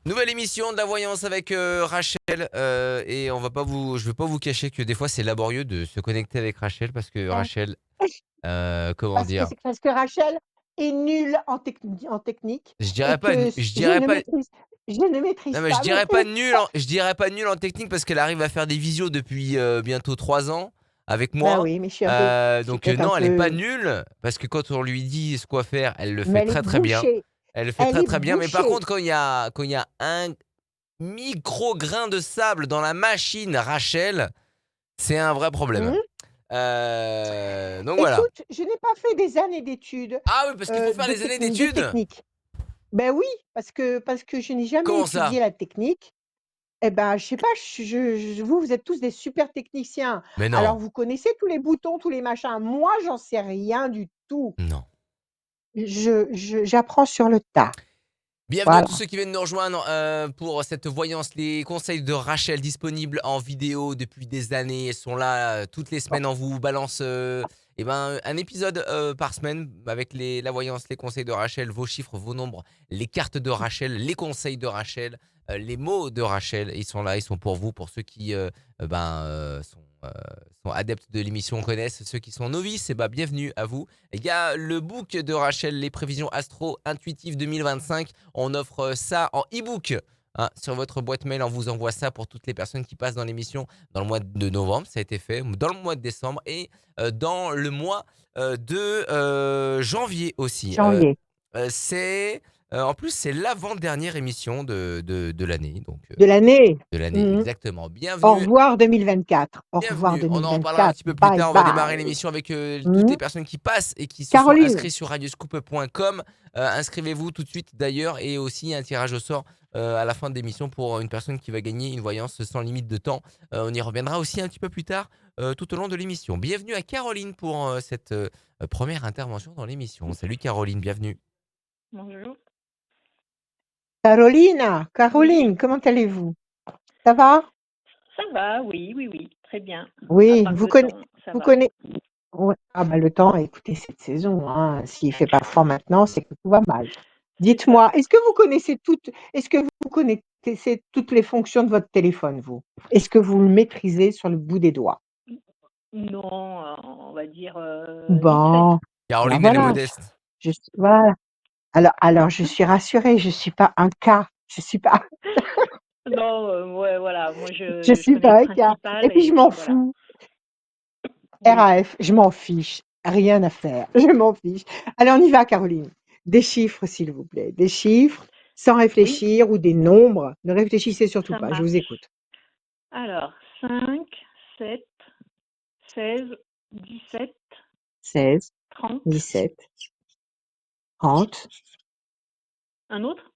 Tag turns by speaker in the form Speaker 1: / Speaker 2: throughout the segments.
Speaker 1: Nouvelle émission de la voyance avec Rachel et je vais pas vous cacher que des fois c'est laborieux de se connecter avec Rachel parce que
Speaker 2: Hein.
Speaker 1: Rachel, comment dire,
Speaker 2: Parce que Rachel est nulle en technique
Speaker 1: je
Speaker 2: et
Speaker 1: dirais pas,
Speaker 2: que je ne
Speaker 1: non
Speaker 2: maîtrise
Speaker 1: mais je
Speaker 2: pas non
Speaker 1: dirais
Speaker 2: plus.
Speaker 1: pas nul, je dirais pas nul en technique parce qu'elle arrive à faire des visios depuis bientôt 3 ans avec
Speaker 2: Bah
Speaker 1: moi.
Speaker 2: oui, mais je suis
Speaker 1: Donc
Speaker 2: peut-être un
Speaker 1: non, elle est pas
Speaker 2: peu,
Speaker 1: nulle parce que quand on lui dit ce quoi faire, elle le fait
Speaker 2: mais elle est
Speaker 1: très très bien.
Speaker 2: bouchée.
Speaker 1: Elle le fait
Speaker 2: Elle
Speaker 1: très
Speaker 2: est
Speaker 1: très bien. Mais par
Speaker 2: bouchée.
Speaker 1: contre, quand il y a un micro grain de sable dans la machine Rachel, c'est un vrai problème.
Speaker 2: Mmh.
Speaker 1: Donc voilà.
Speaker 2: Écoute, je n'ai pas fait des années d'études
Speaker 1: Ah oui, parce qu'il faut faire les années
Speaker 2: de
Speaker 1: d'études.
Speaker 2: technique. Ben oui, parce que je n'ai jamais
Speaker 1: Comment ça?
Speaker 2: étudié la technique. Eh ben, je sais pas, vous êtes tous des super techniciens.
Speaker 1: Mais
Speaker 2: Alors
Speaker 1: non,
Speaker 2: vous connaissez tous les boutons, tous les machins. Moi, j'en sais rien du tout.
Speaker 1: non.
Speaker 2: J'apprends sur le tas.
Speaker 1: Bienvenue à tous
Speaker 2: Voilà.
Speaker 1: ceux qui viennent nous rejoindre pour cette voyance. Les conseils de Rachel disponibles en vidéo depuis des années. Elles sont là toutes les
Speaker 2: Bon.
Speaker 1: semaines. On vous balance un épisode par semaine avec la voyance, les conseils de Rachel, vos chiffres, vos nombres, les cartes de Rachel, les conseils de Rachel, les mots de Rachel. Ils sont là, ils sont pour vous, pour ceux qui sont adeptes de l'émission, connaissent. Ceux qui sont novices, bienvenue à vous. Il y a le book de Rachel, les prévisions astro intuitives 2025. On offre ça en e-book hein, sur votre boîte mail. On vous envoie ça pour toutes les personnes qui passent dans l'émission dans le mois de novembre. Ça a été fait dans le mois de décembre et dans le mois de janvier aussi.
Speaker 2: Janvier.
Speaker 1: C'est en plus c'est l'avant-dernière émission de l'année. Donc
Speaker 2: De l'année.
Speaker 1: de l'année
Speaker 2: Mmh.
Speaker 1: exactement.
Speaker 2: Au
Speaker 1: Bienvenue.
Speaker 2: revoir 2024. Au revoir
Speaker 1: Bienvenue. On en reparlera un
Speaker 2: 2024.
Speaker 1: petit peu plus
Speaker 2: Bye
Speaker 1: tard. On va démarrer
Speaker 2: bye.
Speaker 1: l'émission avec toutes
Speaker 2: Mmh.
Speaker 1: les personnes qui passent et qui se sont
Speaker 2: Caroline.
Speaker 1: inscrits sur radioscoop.com. Inscrivez-vous tout de suite d'ailleurs et aussi un tirage au sort à la fin de l'émission pour une personne qui va gagner une voyance sans limite de temps. On y reviendra aussi un petit peu plus tard tout au long de l'émission. Bienvenue à Caroline pour cette première intervention dans l'émission. Salut Caroline, bienvenue.
Speaker 3: Bonjour. Oui,
Speaker 2: Caroline, comment allez-vous? Ça va?
Speaker 3: ça va, oui, oui, oui, très bien. À
Speaker 2: Oui,
Speaker 3: part
Speaker 2: vous
Speaker 3: le
Speaker 2: connaissez,
Speaker 3: temps, ça
Speaker 2: vous
Speaker 3: va.
Speaker 2: connaissez. Ouais. Ah bah le temps, écoutez, cette saison, hein, s'il fait pas froid maintenant, c'est que tout va mal.
Speaker 3: C'est ça.
Speaker 2: Dites-moi, est-ce que vous connaissez toutes les fonctions de votre téléphone, vous? Est-ce que vous le maîtrisez sur le bout des doigts?
Speaker 3: Non, on va dire vite fait.
Speaker 2: Bon, alors
Speaker 1: Caroline, elle est
Speaker 2: voilà,
Speaker 1: modeste.
Speaker 2: voilà. Alors je suis rassurée, je suis pas un cas, je suis pas,
Speaker 3: Non, ouais, voilà, moi
Speaker 2: je
Speaker 3: je
Speaker 2: suis
Speaker 3: connais le
Speaker 2: pas un cas. Et
Speaker 3: principal
Speaker 2: puis
Speaker 3: et
Speaker 2: je m'en
Speaker 3: puis voilà.
Speaker 2: fous.
Speaker 3: Oui,
Speaker 2: RAF, je m'en fiche, rien à faire, je m'en fiche. Allez, on y va, Caroline. Des chiffres, s'il vous plaît, des chiffres, sans
Speaker 3: oui,
Speaker 2: réfléchir, ou des nombres. Ne réfléchissez surtout
Speaker 3: ça
Speaker 2: pas, je vous
Speaker 3: marche.
Speaker 2: écoute.
Speaker 3: Alors, 5, 7, 16, 17,
Speaker 2: 16,
Speaker 3: 30.
Speaker 2: 17, 30.
Speaker 3: Un autre?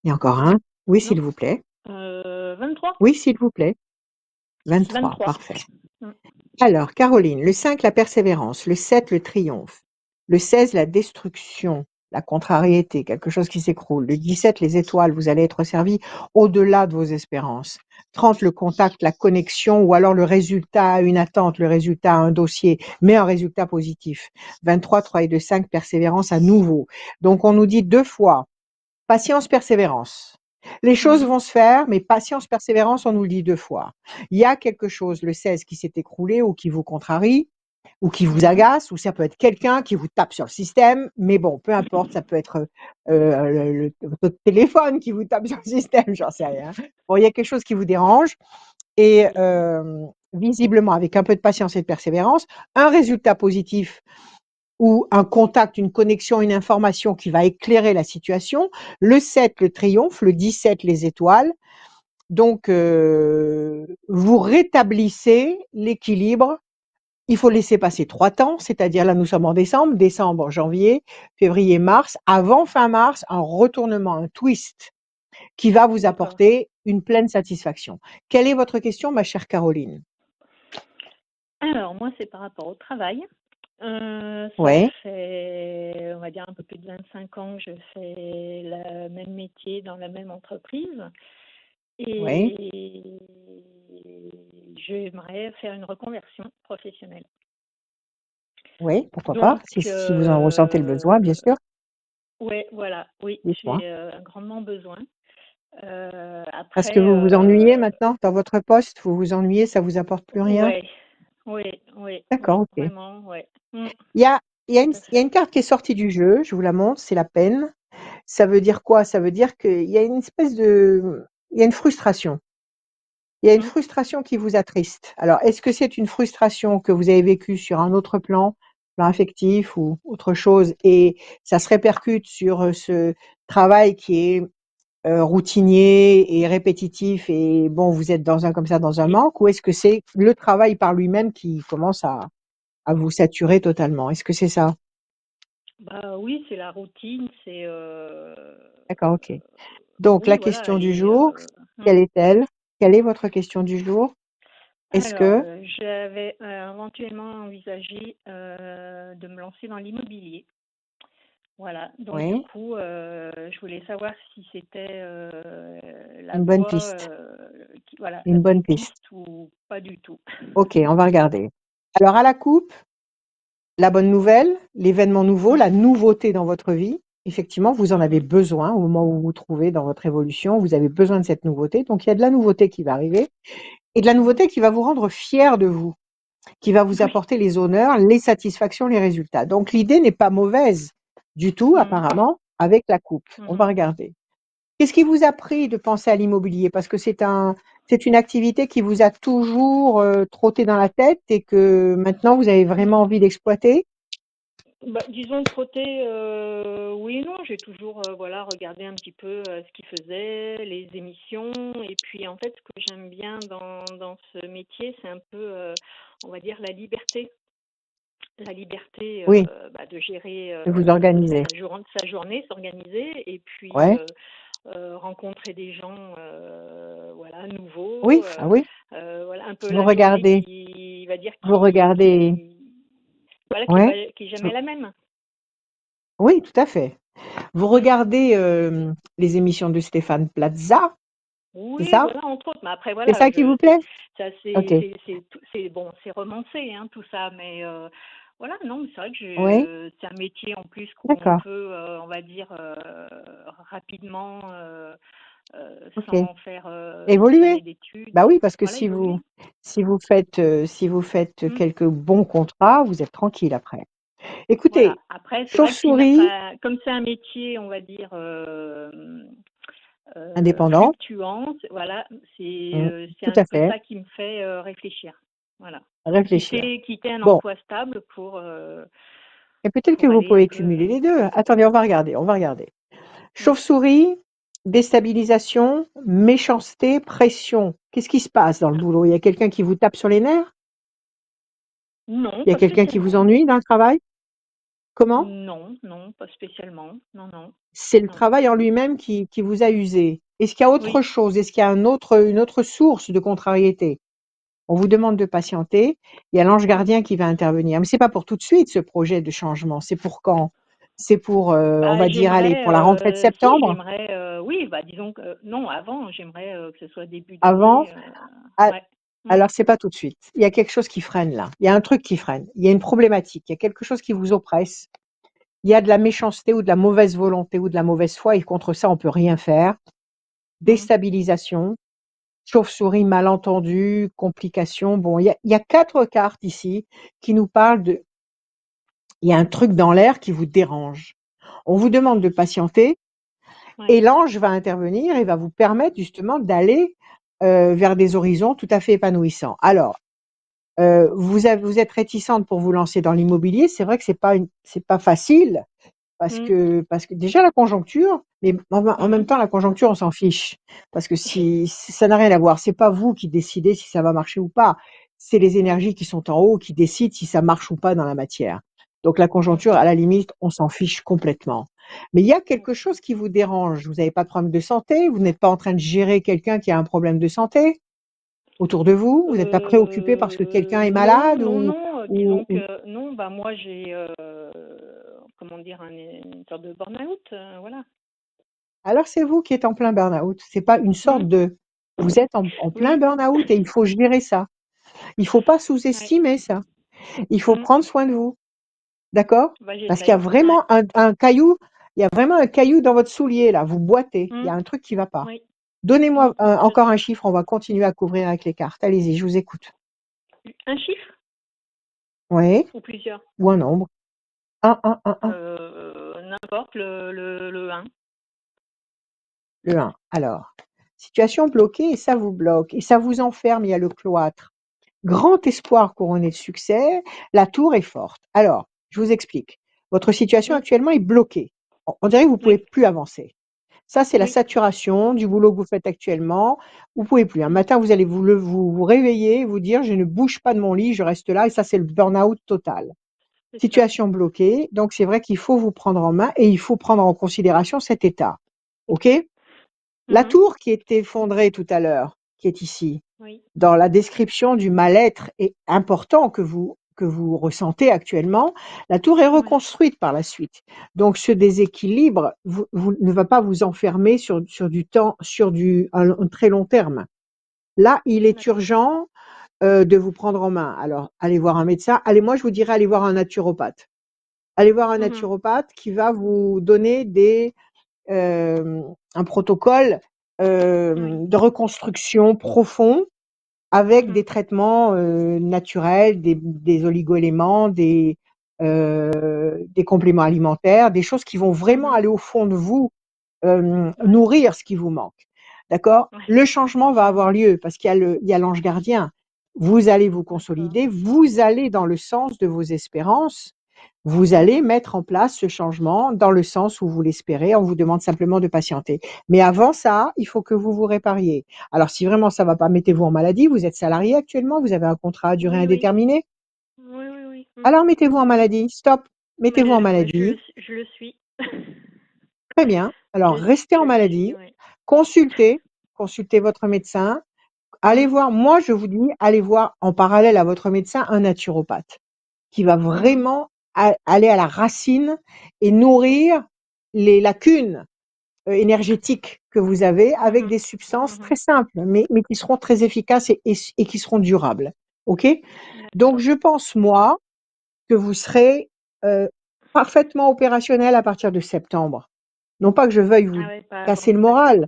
Speaker 2: Et encore un. Oui,
Speaker 3: Non?
Speaker 2: s'il vous plaît.
Speaker 3: 23?
Speaker 2: Oui, s'il vous plaît. 23,
Speaker 3: 23.
Speaker 2: parfait.
Speaker 3: Mm.
Speaker 2: Alors, Caroline, le 5, la persévérance, le 7, le triomphe, le 16, la destruction, la contrariété, quelque chose qui s'écroule, le 17, les étoiles, vous allez être servi au-delà de vos espérances, 30, le contact, la connexion, ou alors le résultat à une attente, le résultat à un dossier, mais un résultat positif, 23, 3 et 2, 5, persévérance à nouveau. Donc, on nous dit 2 fois, patience, persévérance. Les choses
Speaker 3: Mhm.
Speaker 2: vont se faire, mais patience, persévérance, on nous le dit 2 fois. Il y a quelque chose, le 16, qui s'est écroulé ou qui vous contrarie ou qui vous
Speaker 3: Mhm.
Speaker 2: agace, ou ça peut être quelqu'un qui vous tape sur le système, mais bon, peu importe, ça peut être votre téléphone qui vous tape sur le système, j'en sais rien. Bon, il y a quelque chose qui vous dérange et visiblement, avec un peu de patience et de persévérance, un résultat positif ou un contact, une connexion, une information qui va éclairer la situation. Le 7, le triomphe, le 17, les étoiles. Donc, vous rétablissez l'équilibre. Il faut laisser passer 3 temps, c'est-à-dire là, nous sommes en décembre, décembre, janvier, février, mars. Avant fin mars, un retournement, un twist qui va vous
Speaker 3: D'accord.
Speaker 2: apporter une pleine satisfaction. Quelle est votre question, ma chère Caroline?
Speaker 3: Alors, moi, c'est par rapport au travail. Ça
Speaker 2: Oui,
Speaker 3: fait, on va dire, un peu plus de 25 ans que je fais le même métier dans la même entreprise
Speaker 2: oui,
Speaker 3: et j'aimerais faire une reconversion professionnelle.
Speaker 2: oui, pourquoi pas,
Speaker 3: Donc,
Speaker 2: si vous en ressentez le besoin, bien sûr.
Speaker 3: ouais, voilà, oui,
Speaker 2: Dites-moi.
Speaker 3: j'ai grandement besoin.
Speaker 2: Parce que
Speaker 3: Après,
Speaker 2: vous vous ennuyez maintenant dans votre poste? Vous vous ennuyez, ça vous apporte plus rien?
Speaker 3: ouais, oui, oui,
Speaker 2: D'accord,
Speaker 3: oui,
Speaker 2: OK.
Speaker 3: vraiment, ouais.
Speaker 2: Il y a
Speaker 3: Tout à
Speaker 2: il y a
Speaker 3: fait.
Speaker 2: une carte qui est sortie du jeu, je vous la montre, c'est la peine. Ça veut dire quoi? Ça veut dire qu'il y a une espèce de il y a une frustration. Il y a une
Speaker 3: Mmh.
Speaker 2: frustration qui vous attriste. Alors, est-ce que c'est une frustration que vous avez vécue sur un autre plan affectif ou autre chose et ça se répercute sur, ce travail qui est, routinier et répétitif et bon, vous êtes dans un comme ça, dans un manque? Ou est-ce que c'est le travail par lui-même qui commence à vous saturer totalement? Est-ce que c'est ça?
Speaker 3: Bah, oui, c'est la routine,
Speaker 2: D'accord, OK. Donc
Speaker 3: oui,
Speaker 2: la
Speaker 3: voilà
Speaker 2: question du
Speaker 3: et
Speaker 2: jour, quelle est-elle? Quelle est votre question du jour? Est-ce
Speaker 3: alors,
Speaker 2: que
Speaker 3: j'avais, éventuellement envisagé, de me lancer dans l'immobilier. Voilà, donc du
Speaker 2: oui,
Speaker 3: coup, je voulais savoir si c'était, la
Speaker 2: une bonne
Speaker 3: voie,
Speaker 2: piste,
Speaker 3: qui voilà, la
Speaker 2: une
Speaker 3: bonne
Speaker 2: bonne piste.
Speaker 3: piste ou pas du tout.
Speaker 2: OK, on va regarder. Alors à la coupe, la bonne nouvelle, l'événement nouveau,
Speaker 3: Mmh.
Speaker 2: la nouveauté dans votre vie, effectivement, vous en
Speaker 3: Mmh
Speaker 2: avez
Speaker 3: mh.
Speaker 2: besoin au moment où vous vous trouvez dans votre évolution, vous avez besoin de cette nouveauté. Donc il y a de la nouveauté qui va arriver et de la
Speaker 3: Mmh.
Speaker 2: nouveauté qui va vous rendre fier de vous, qui va vous
Speaker 3: Oui.
Speaker 2: apporter les honneurs, les satisfactions, les résultats. Donc l'idée n'est pas mauvaise du tout
Speaker 3: Mmh.
Speaker 2: apparemment avec la coupe. On va
Speaker 3: Mmh.
Speaker 2: regarder. Qu'est-ce qui vous a pris de penser à l'immobilier? Parce que c'est une activité qui vous a toujours, trotté dans la tête et que maintenant vous avez vraiment envie d'exploiter?
Speaker 3: Bah, disons trotter, oui et non. J'ai toujours, voilà, regardé un petit peu, ce qu'ils faisaient, les émissions et puis, en fait, ce que j'aime bien dans ce métier, c'est un peu, on va dire la liberté,
Speaker 2: Oui,
Speaker 3: bah, de gérer,
Speaker 2: de vous organiser.
Speaker 3: sa journée, s'organiser et puis,
Speaker 2: Ouais,
Speaker 3: rencontrer des gens, voilà, nouveaux,
Speaker 2: oui, ah oui.
Speaker 3: voilà, un peu
Speaker 2: Vous
Speaker 3: la journée
Speaker 2: regardez
Speaker 3: qui va dire
Speaker 2: vous regardez
Speaker 3: voilà,
Speaker 2: ouais,
Speaker 3: qui est jamais
Speaker 2: vous
Speaker 3: la même.
Speaker 2: oui, tout à fait. Vous
Speaker 3: Mmh.
Speaker 2: regardez, les émissions de Stéphane Plaza, c'est
Speaker 3: Oui,
Speaker 2: ça?
Speaker 3: voilà, entre autres, mais après
Speaker 2: C'est
Speaker 3: voilà,
Speaker 2: ça qui vous plaît?
Speaker 3: ça
Speaker 2: OK,
Speaker 3: c'est tout c'est bon, c'est romancé, hein, tout ça, mais voilà, non, mais c'est vrai que
Speaker 2: oui,
Speaker 3: c'est un métier en plus où on
Speaker 2: d'accord,
Speaker 3: peut, on va dire, rapidement,
Speaker 2: OK.
Speaker 3: sans faire, des
Speaker 2: Évoluer.
Speaker 3: années d'études,
Speaker 2: Bah oui, parce que
Speaker 3: voilà, évoluer.
Speaker 2: si vous faites
Speaker 3: Mmh.
Speaker 2: quelques bons contrats, vous êtes tranquille après.
Speaker 3: Voilà.
Speaker 2: Écoutez,
Speaker 3: Après, c'est vrai que
Speaker 2: chauve-souris,
Speaker 3: comme c'est un métier, on va dire,
Speaker 2: indépendant,
Speaker 3: fluctuant, voilà,
Speaker 2: mmh,
Speaker 3: c'est
Speaker 2: tout
Speaker 3: un
Speaker 2: à
Speaker 3: peu
Speaker 2: fait,
Speaker 3: ça qui me fait, réfléchir. Voilà.
Speaker 2: réfléchir.
Speaker 3: Quitter un
Speaker 2: Bon,
Speaker 3: emploi stable
Speaker 2: et peut-être que
Speaker 3: pour
Speaker 2: vous
Speaker 3: aller un
Speaker 2: pouvez
Speaker 3: peu,
Speaker 2: cumuler les 2. Attendez, on va regarder, on va regarder.
Speaker 3: mmh.
Speaker 2: Chauve-souris, déstabilisation, méchanceté, pression. Qu'est-ce qui se passe dans le
Speaker 3: Ah,
Speaker 2: boulot? Il y a quelqu'un qui vous tape sur les nerfs?
Speaker 3: non,
Speaker 2: Il y a
Speaker 3: pas
Speaker 2: quelqu'un qui vous
Speaker 3: spécialement.
Speaker 2: ennuie dans le travail? Comment?
Speaker 3: Non, non, pas spécialement. Non, non,
Speaker 2: C'est le
Speaker 3: non.
Speaker 2: travail en lui-même qui vous a usé. Est-ce qu'il y a autre
Speaker 3: Oui.
Speaker 2: chose? Est-ce qu'il y a une autre source de contrariété? On vous demande de patienter. Il y a l'ange
Speaker 3: Mmh.
Speaker 2: gardien qui va intervenir. Mais c'est pas pour tout de suite ce projet de changement. C'est pour quand? C'est pour, on
Speaker 3: Bah,
Speaker 2: va dire, allez,
Speaker 3: j'aimerais,
Speaker 2: pour la rentrée de
Speaker 3: si,
Speaker 2: septembre?
Speaker 3: j'aimerais, oui, bah, disons que non, avant, j'aimerais, que ce soit début
Speaker 2: Avant?
Speaker 3: d'année,
Speaker 2: A
Speaker 3: ouais. Mmh.
Speaker 2: alors c'est pas tout de suite. Il y a quelque chose qui freine là. Il y a un truc qui freine. Il y a une problématique. Il y a quelque chose qui vous oppresse. Il y a de la méchanceté ou de la mauvaise volonté ou de la mauvaise foi et contre ça, on peut rien faire.
Speaker 3: Mmh.
Speaker 2: Déstabilisation, chauve-souris, malentendu, complications. Bon, il y a 4 cartes ici qui nous parlent de il y a un truc dans l'air qui vous dérange. On vous demande de patienter et
Speaker 3: Ouais.
Speaker 2: l'ange va intervenir et va vous permettre justement d'aller, vers des horizons tout à fait épanouissants. Alors, vous êtes réticente pour vous lancer dans l'immobilier. C'est vrai que c'est pas facile
Speaker 3: Mmh.
Speaker 2: parce que déjà la conjoncture, mais en
Speaker 3: Mmh
Speaker 2: même
Speaker 3: mh.
Speaker 2: temps la conjoncture on s'en fiche. Parce que si ça n'a rien à voir, c'est pas vous qui décidez si ça va marcher ou pas. C'est les
Speaker 3: Mmh.
Speaker 2: énergies qui sont en haut qui décident si ça marche ou pas dans la matière. Donc la
Speaker 3: Mmh.
Speaker 2: conjoncture, à la limite, on s'en fiche complètement. Mais il y a
Speaker 3: Mmh.
Speaker 2: quelque chose qui vous dérange. Vous n'avez pas de problème de santé, vous n'êtes pas en train de gérer quelqu'un qui a un problème de santé autour de vous? Vous n'êtes pas préoccupé parce que quelqu'un est
Speaker 3: Non,
Speaker 2: malade
Speaker 3: non, non, disons
Speaker 2: ou
Speaker 3: que non, bah, moi j'ai, comment dire? Une sorte de burn-out, voilà.
Speaker 2: alors c'est vous qui êtes en plein burn-out, c'est pas une sorte
Speaker 3: Mmh.
Speaker 2: de vous êtes en plein
Speaker 3: Oui.
Speaker 2: burn-out et il faut gérer ça. Il faut pas
Speaker 3: Ouais.
Speaker 2: sous-estimer ça. Il faut
Speaker 3: Mmh.
Speaker 2: prendre soin de vous, d'accord?
Speaker 3: Bah,
Speaker 2: Parce qu'il y a
Speaker 3: j'essaye, ouais.
Speaker 2: vraiment un caillou il y a vraiment un caillou dans votre soulier là, vous boitez, il y
Speaker 3: Mmh.
Speaker 2: a un truc qui va pas.
Speaker 3: Oui.
Speaker 2: Donnez-moi encore un chiffre, on va continuer à couvrir avec les cartes. Allez-y, je vous écoute.
Speaker 3: Un chiffre
Speaker 2: Oui,
Speaker 3: ou plusieurs?
Speaker 2: ou un nombre. 1, 1, 1, 1.
Speaker 3: N'importe, le 1.
Speaker 2: Le 1. Alors, situation bloquée et ça vous bloque et ça vous enferme, il y a le cloître. Grand espoir couronné de succès, la tour est forte. Alors, je vous explique. Votre situation
Speaker 3: Mmh.
Speaker 2: actuellement est bloquée. On dirait que vous ne pouvez
Speaker 3: Oui.
Speaker 2: plus avancer. Ça, c'est la
Speaker 3: Oui.
Speaker 2: saturation du boulot que vous faites actuellement. Vous ne pouvez plus. Un
Speaker 3: Mmh.
Speaker 2: matin, vous allez vous réveiller, vous dire: «Je ne bouge pas de mon lit, je reste là» et ça, c'est le burn-out total.
Speaker 3: C'est ça.
Speaker 2: Situation bloquée, donc c'est vrai qu'il faut vous prendre en main et il faut prendre en considération cet état. OK? La
Speaker 3: Mmh.
Speaker 2: tour qui est effondrée tout à l'heure, qui est ici,
Speaker 3: Oui.
Speaker 2: dans la description du mal-être et important que vous ressentez actuellement, la tour est
Speaker 3: Ouais.
Speaker 2: reconstruite par la suite. Donc ce déséquilibre ne va pas vous enfermer sur du temps, un très long terme. Là, il est
Speaker 3: D'accord.
Speaker 2: urgent de vous prendre en main. Alors, allez voir un médecin. Allez, moi, je vous dirais, allez voir un naturopathe. Allez voir un
Speaker 3: Mmh.
Speaker 2: naturopathe qui va vous donner un protocole
Speaker 3: Oui.
Speaker 2: de reconstruction profond avec
Speaker 3: Mmh.
Speaker 2: des traitements naturels, des oligo-éléments, des compléments alimentaires, des choses qui vont vraiment
Speaker 3: Mmh.
Speaker 2: aller au fond de vous,
Speaker 3: Ouais.
Speaker 2: nourrir ce qui vous manque. D'accord?
Speaker 3: Ouais.
Speaker 2: Le changement va avoir lieu parce il y a l'ange gardien. Vous allez vous
Speaker 3: D'accord.
Speaker 2: consolider, vous allez dans le sens de vos espérances, vous allez
Speaker 3: Mmh.
Speaker 2: mettre en place ce changement dans le sens où vous l'espérez. On vous demande simplement de patienter. Mais avant ça, il faut que vous vous répariez. Alors si vraiment ça va pas, mettez-vous en maladie. Vous êtes salarié actuellement, vous avez un contrat à durée
Speaker 3: Oui, oui.
Speaker 2: indéterminée.
Speaker 3: Oui, oui, oui. Mmh.
Speaker 2: Alors mettez-vous en maladie. Stop.
Speaker 3: Mais
Speaker 2: Mettez-vous en maladie.
Speaker 3: je le suis.
Speaker 2: Très bien. Alors restez
Speaker 3: Je
Speaker 2: en
Speaker 3: le suis,
Speaker 2: maladie.
Speaker 3: ouais.
Speaker 2: Consultez votre médecin. Allez
Speaker 3: Mmh.
Speaker 2: voir, moi je vous dis, allez voir en parallèle à votre médecin un naturopathe qui va
Speaker 3: Mmh.
Speaker 2: vraiment aller à la racine et nourrir les lacunes énergétiques que vous avez avec
Speaker 3: Mmh.
Speaker 2: des substances
Speaker 3: Mmh.
Speaker 2: très simples, mais qui seront très efficaces et qui seront durables. OK? Donc
Speaker 3: D'accord.
Speaker 2: je pense, moi, que vous serez parfaitement opérationnel à partir de septembre. Non pas que je veuille vous
Speaker 3: Ah ouais, pas avant.
Speaker 2: casser le
Speaker 3: D'accord.
Speaker 2: moral.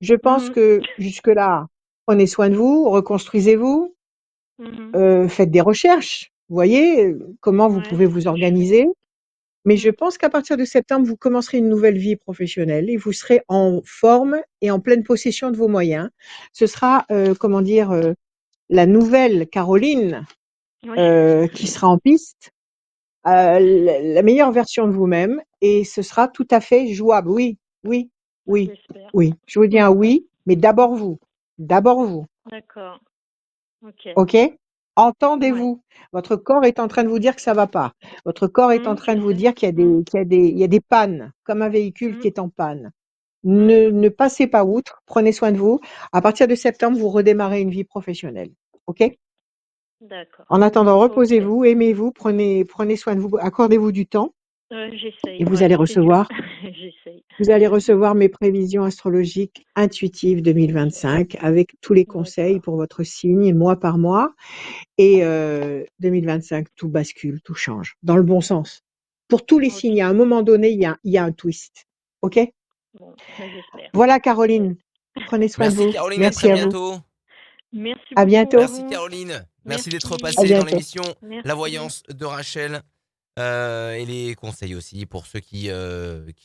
Speaker 2: Je pense
Speaker 3: Mmh.
Speaker 2: que jusque-là, prenez soin de vous, reconstruisez-vous,
Speaker 3: Mmh.
Speaker 2: faites des recherches. Vous voyez, comment vous
Speaker 3: Ouais,
Speaker 2: pouvez
Speaker 3: c'est ce
Speaker 2: vous
Speaker 3: que je fais.
Speaker 2: organiser. Mais je
Speaker 3: Mmh.
Speaker 2: pense qu'à partir de septembre, vous commencerez une nouvelle vie professionnelle et vous serez en forme et en pleine possession de vos moyens. Ce sera, comment dire, la nouvelle Caroline,
Speaker 3: Oui.
Speaker 2: qui sera en piste, la meilleure version de vous-même et ce sera tout à fait jouable. Oui, oui, oui,
Speaker 3: J'espère.
Speaker 2: oui. Je vous dis un
Speaker 3: Mmh.
Speaker 2: oui, mais d'abord vous. D'abord vous.
Speaker 3: D'accord. OK.
Speaker 2: OK?
Speaker 3: Ouais.
Speaker 2: Entendez-vous. Votre corps est en train de vous dire que ça va pas. Votre corps est en
Speaker 3: Je
Speaker 2: train de vous
Speaker 3: sais.
Speaker 2: dire
Speaker 3: Mmh.
Speaker 2: il y a des pannes, comme un véhicule
Speaker 3: Mmh.
Speaker 2: qui est en panne.
Speaker 3: Mmh.
Speaker 2: Ne passez pas outre, prenez soin de vous. À partir de septembre, vous redémarrez une vie professionnelle. OK?
Speaker 3: D'accord.
Speaker 2: En attendant,
Speaker 3: OK.
Speaker 2: reposez-vous, aimez-vous, prenez soin de vous, accordez-vous du temps et
Speaker 3: J'essaye. Ouais, c'est dur. J'essaye.
Speaker 2: vous allez recevoir mes prévisions astrologiques intuitives 2025 avec tous les conseils
Speaker 3: D'accord.
Speaker 2: pour votre signe, mois par mois. Et 2025, tout bascule, tout change, dans le bon sens. Pour tous les signes,
Speaker 3: OK.
Speaker 2: à un moment donné, il y a un twist. OK?
Speaker 3: Bon, bah, j'espère.
Speaker 2: Voilà
Speaker 3: OK.
Speaker 2: Caroline, prenez soin de
Speaker 1: Merci
Speaker 2: vous.
Speaker 1: Caroline, à
Speaker 2: Merci
Speaker 1: très
Speaker 2: à vous.
Speaker 1: bientôt.
Speaker 3: Merci
Speaker 2: À
Speaker 3: beaucoup à
Speaker 2: bientôt.
Speaker 1: Merci
Speaker 3: vous.
Speaker 1: Caroline. Merci d'être
Speaker 3: Merci.
Speaker 2: À
Speaker 1: passée dans
Speaker 2: bientôt.
Speaker 1: l'émission La
Speaker 3: Merci.
Speaker 1: Voyance de Rachel. Et les conseils aussi pour ceux qui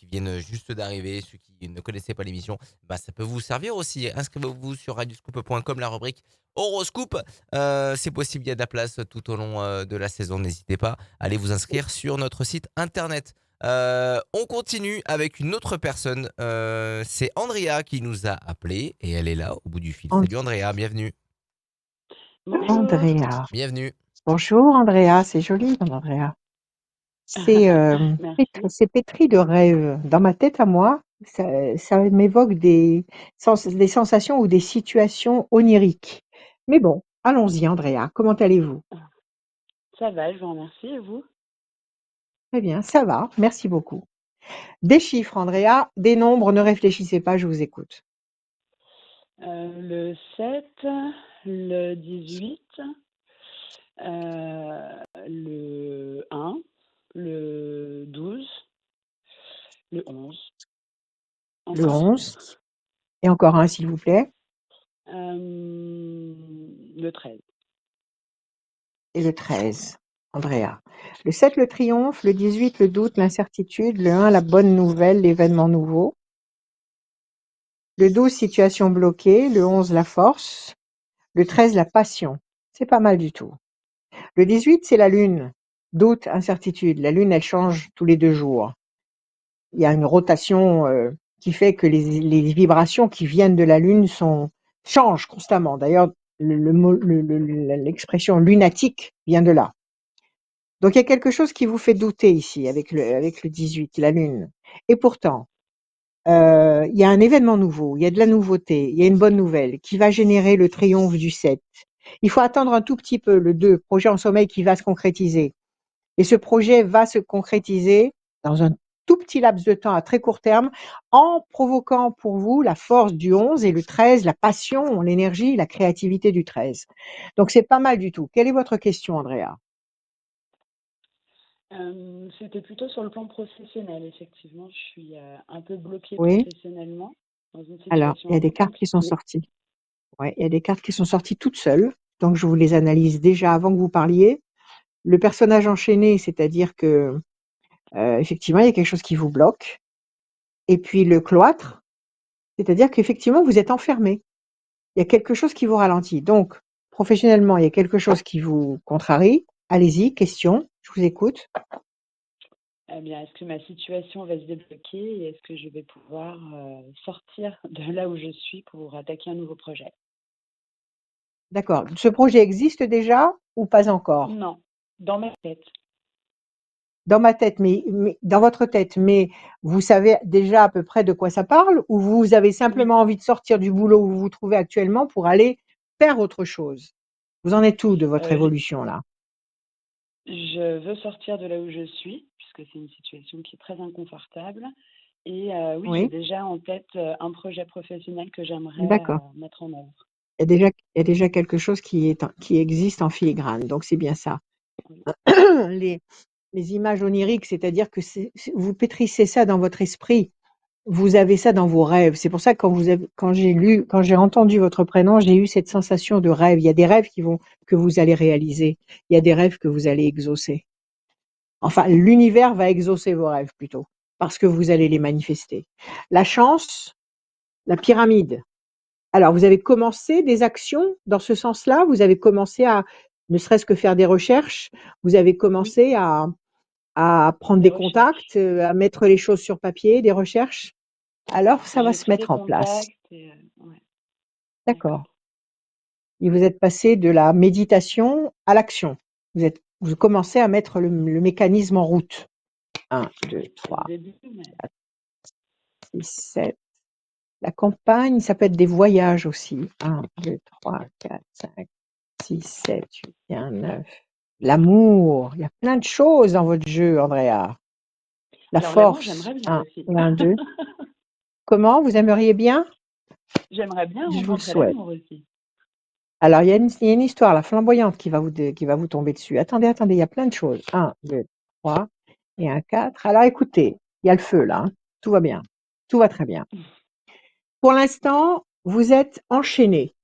Speaker 1: viennent juste d'arriver, ceux qui ne connaissaient pas l'émission, bah, ça peut vous servir aussi. Inscrivez-vous sur radioscoop.com, la rubrique horoscope. C'est possible, il y a de la place tout au long de la saison. N'hésitez pas, allez vous inscrire sur notre site internet. On continue avec une autre personne. C'est Andrea qui nous a appelé et elle est là au bout du fil.
Speaker 2: And-
Speaker 1: Salut Andrea, bienvenue.
Speaker 3: Bonjour.
Speaker 2: Andrea.
Speaker 1: Bienvenue.
Speaker 2: Bonjour Andrea, c'est joli comme Andrea.
Speaker 3: Merci.
Speaker 2: C'est pétri de rêves. Dans ma tête à moi, ça m'évoque des sensations ou des situations oniriques. Mais bon, allons-y Andrea, comment allez-vous?
Speaker 3: Ça va, je vous remercie. Et vous?
Speaker 2: Très bien, ça va, merci beaucoup. Des chiffres, Andrea, des nombres, ne réfléchissez pas, je vous écoute.
Speaker 3: Le 7, le 18, le 1, le 12, le 11.
Speaker 2: Le
Speaker 3: Enfin,
Speaker 2: 11 Et encore un, s'il vous plaît.
Speaker 4: Le 13.
Speaker 2: Et le 13. Andrea. Le 7, le triomphe. Le 18, le doute, l'incertitude. Le 1, la bonne nouvelle, l'événement nouveau. Le 12, situation bloquée. Le 11, la force. Le 13, la passion. C'est pas mal du tout. Le 18, c'est la lune. Doute, incertitude. La lune, elle change tous les 2 jours. Il y a une rotation qui fait que les vibrations qui viennent de la lune changent constamment. D'ailleurs, l'expression lunatique vient de là. Donc il y a quelque chose qui vous fait douter ici avec le 18, la lune. Et pourtant, il y a un événement nouveau, il y a de la nouveauté, il y a une bonne nouvelle qui va générer le triomphe du 7. Il faut attendre un tout petit peu le 2, projet en sommeil qui va se concrétiser. Et ce projet va se concrétiser dans un tout petit laps de temps à très court terme en provoquant pour vous la force du 11 et le 13, la passion, l'énergie, la créativité du 13. Donc c'est pas mal du tout. Quelle est votre question, Andrea?
Speaker 4: C'était plutôt sur le plan professionnel, effectivement. Je suis un peu bloquée
Speaker 2: Oui.
Speaker 4: professionnellement dans une
Speaker 2: Alors,
Speaker 4: situation
Speaker 2: il y a
Speaker 4: un
Speaker 2: des
Speaker 4: peu
Speaker 2: cartes qui sont
Speaker 4: compliquée.
Speaker 2: sorties. Ouais, il y a des cartes qui sont sorties toutes seules. Donc, je vous les analyse déjà avant que vous parliez. Le personnage enchaîné, c'est-à-dire que, effectivement, il y a quelque chose qui vous bloque. Et puis le cloître, c'est-à-dire qu'effectivement, vous êtes enfermé. Il y a quelque chose qui vous ralentit. Donc, professionnellement, il y a quelque chose qui vous contrarie. Allez-y, question, je vous écoute.
Speaker 4: Eh bien, est-ce que ma situation va se débloquer et est-ce que je vais pouvoir sortir de là où je suis pour attaquer un nouveau projet?
Speaker 2: D'accord. Ce projet existe déjà ou pas encore?
Speaker 4: Non, dans ma tête.
Speaker 2: Dans ma tête, mais dans votre tête, mais vous savez déjà à peu près de quoi ça parle ou vous avez
Speaker 4: Oui,
Speaker 2: simplement envie de sortir du boulot où vous vous trouvez actuellement pour aller faire autre chose? Vous en êtes où de votre
Speaker 4: je,
Speaker 2: évolution là?
Speaker 4: je veux sortir de là où je suis, puisque c'est une situation qui est très inconfortable. Et oui, j'ai
Speaker 2: Oui,
Speaker 4: déjà en tête un projet professionnel que j'aimerais
Speaker 2: d'accord.
Speaker 4: mettre en œuvre.
Speaker 2: Il y a déjà quelque chose qui existe en filigrane, donc c'est bien ça.
Speaker 4: Oui.
Speaker 2: Les, les images oniriques, c'est-à-dire que vous pétrissez ça dans votre esprit. Vous avez ça dans vos rêves. C'est pour ça que quand j'ai entendu votre prénom, j'ai eu cette sensation de rêve. Il y a des rêves que vous allez réaliser. Il y a des rêves que vous allez exaucer. Enfin, l'univers va exaucer vos rêves plutôt, parce que vous allez les manifester. La chance, la pyramide. Alors, vous avez commencé des actions dans ce sens-là. Vous avez commencé à, ne serait-ce que faire des recherches. Vous avez
Speaker 4: Oui,
Speaker 2: commencé à prendre
Speaker 4: des
Speaker 2: des
Speaker 4: recherches.
Speaker 2: contacts, à mettre les choses sur papier, des recherches. Alors, ça va
Speaker 4: J'ai
Speaker 2: se
Speaker 4: pris des
Speaker 2: mettre en place.
Speaker 4: contacts et ouais,
Speaker 2: D'accord.
Speaker 4: d'accord.
Speaker 2: Et vous êtes passé de la méditation à l'action. Vous commencez à mettre le mécanisme en route. 1, 2,
Speaker 4: C'est le
Speaker 2: 3,
Speaker 4: début, mais
Speaker 2: 6, 7. La campagne, ça peut être des voyages aussi. 1, 2, 3, 4, 5, 6, 7, 8, 9. L'amour. Il y a plein de choses dans votre jeu, Andrea. La
Speaker 4: alors l'amour,
Speaker 2: force.
Speaker 4: j'aimerais bien
Speaker 2: 1,
Speaker 4: aussi.
Speaker 2: 1, 2. Comment? Vous aimeriez bien?
Speaker 4: J'aimerais bien
Speaker 2: Je vous le
Speaker 4: rencontrer
Speaker 2: souhaite.
Speaker 4: l'amour aussi.
Speaker 2: Alors, il y a une histoire, la flamboyante, qui va vous tomber dessus. Attendez, attendez, il y a plein de choses. 1, 2, 3 et un 4. Alors, écoutez, il y a le feu là, hein. Tout va bien. Tout va très bien. Pour l'instant, vous êtes enchaîné.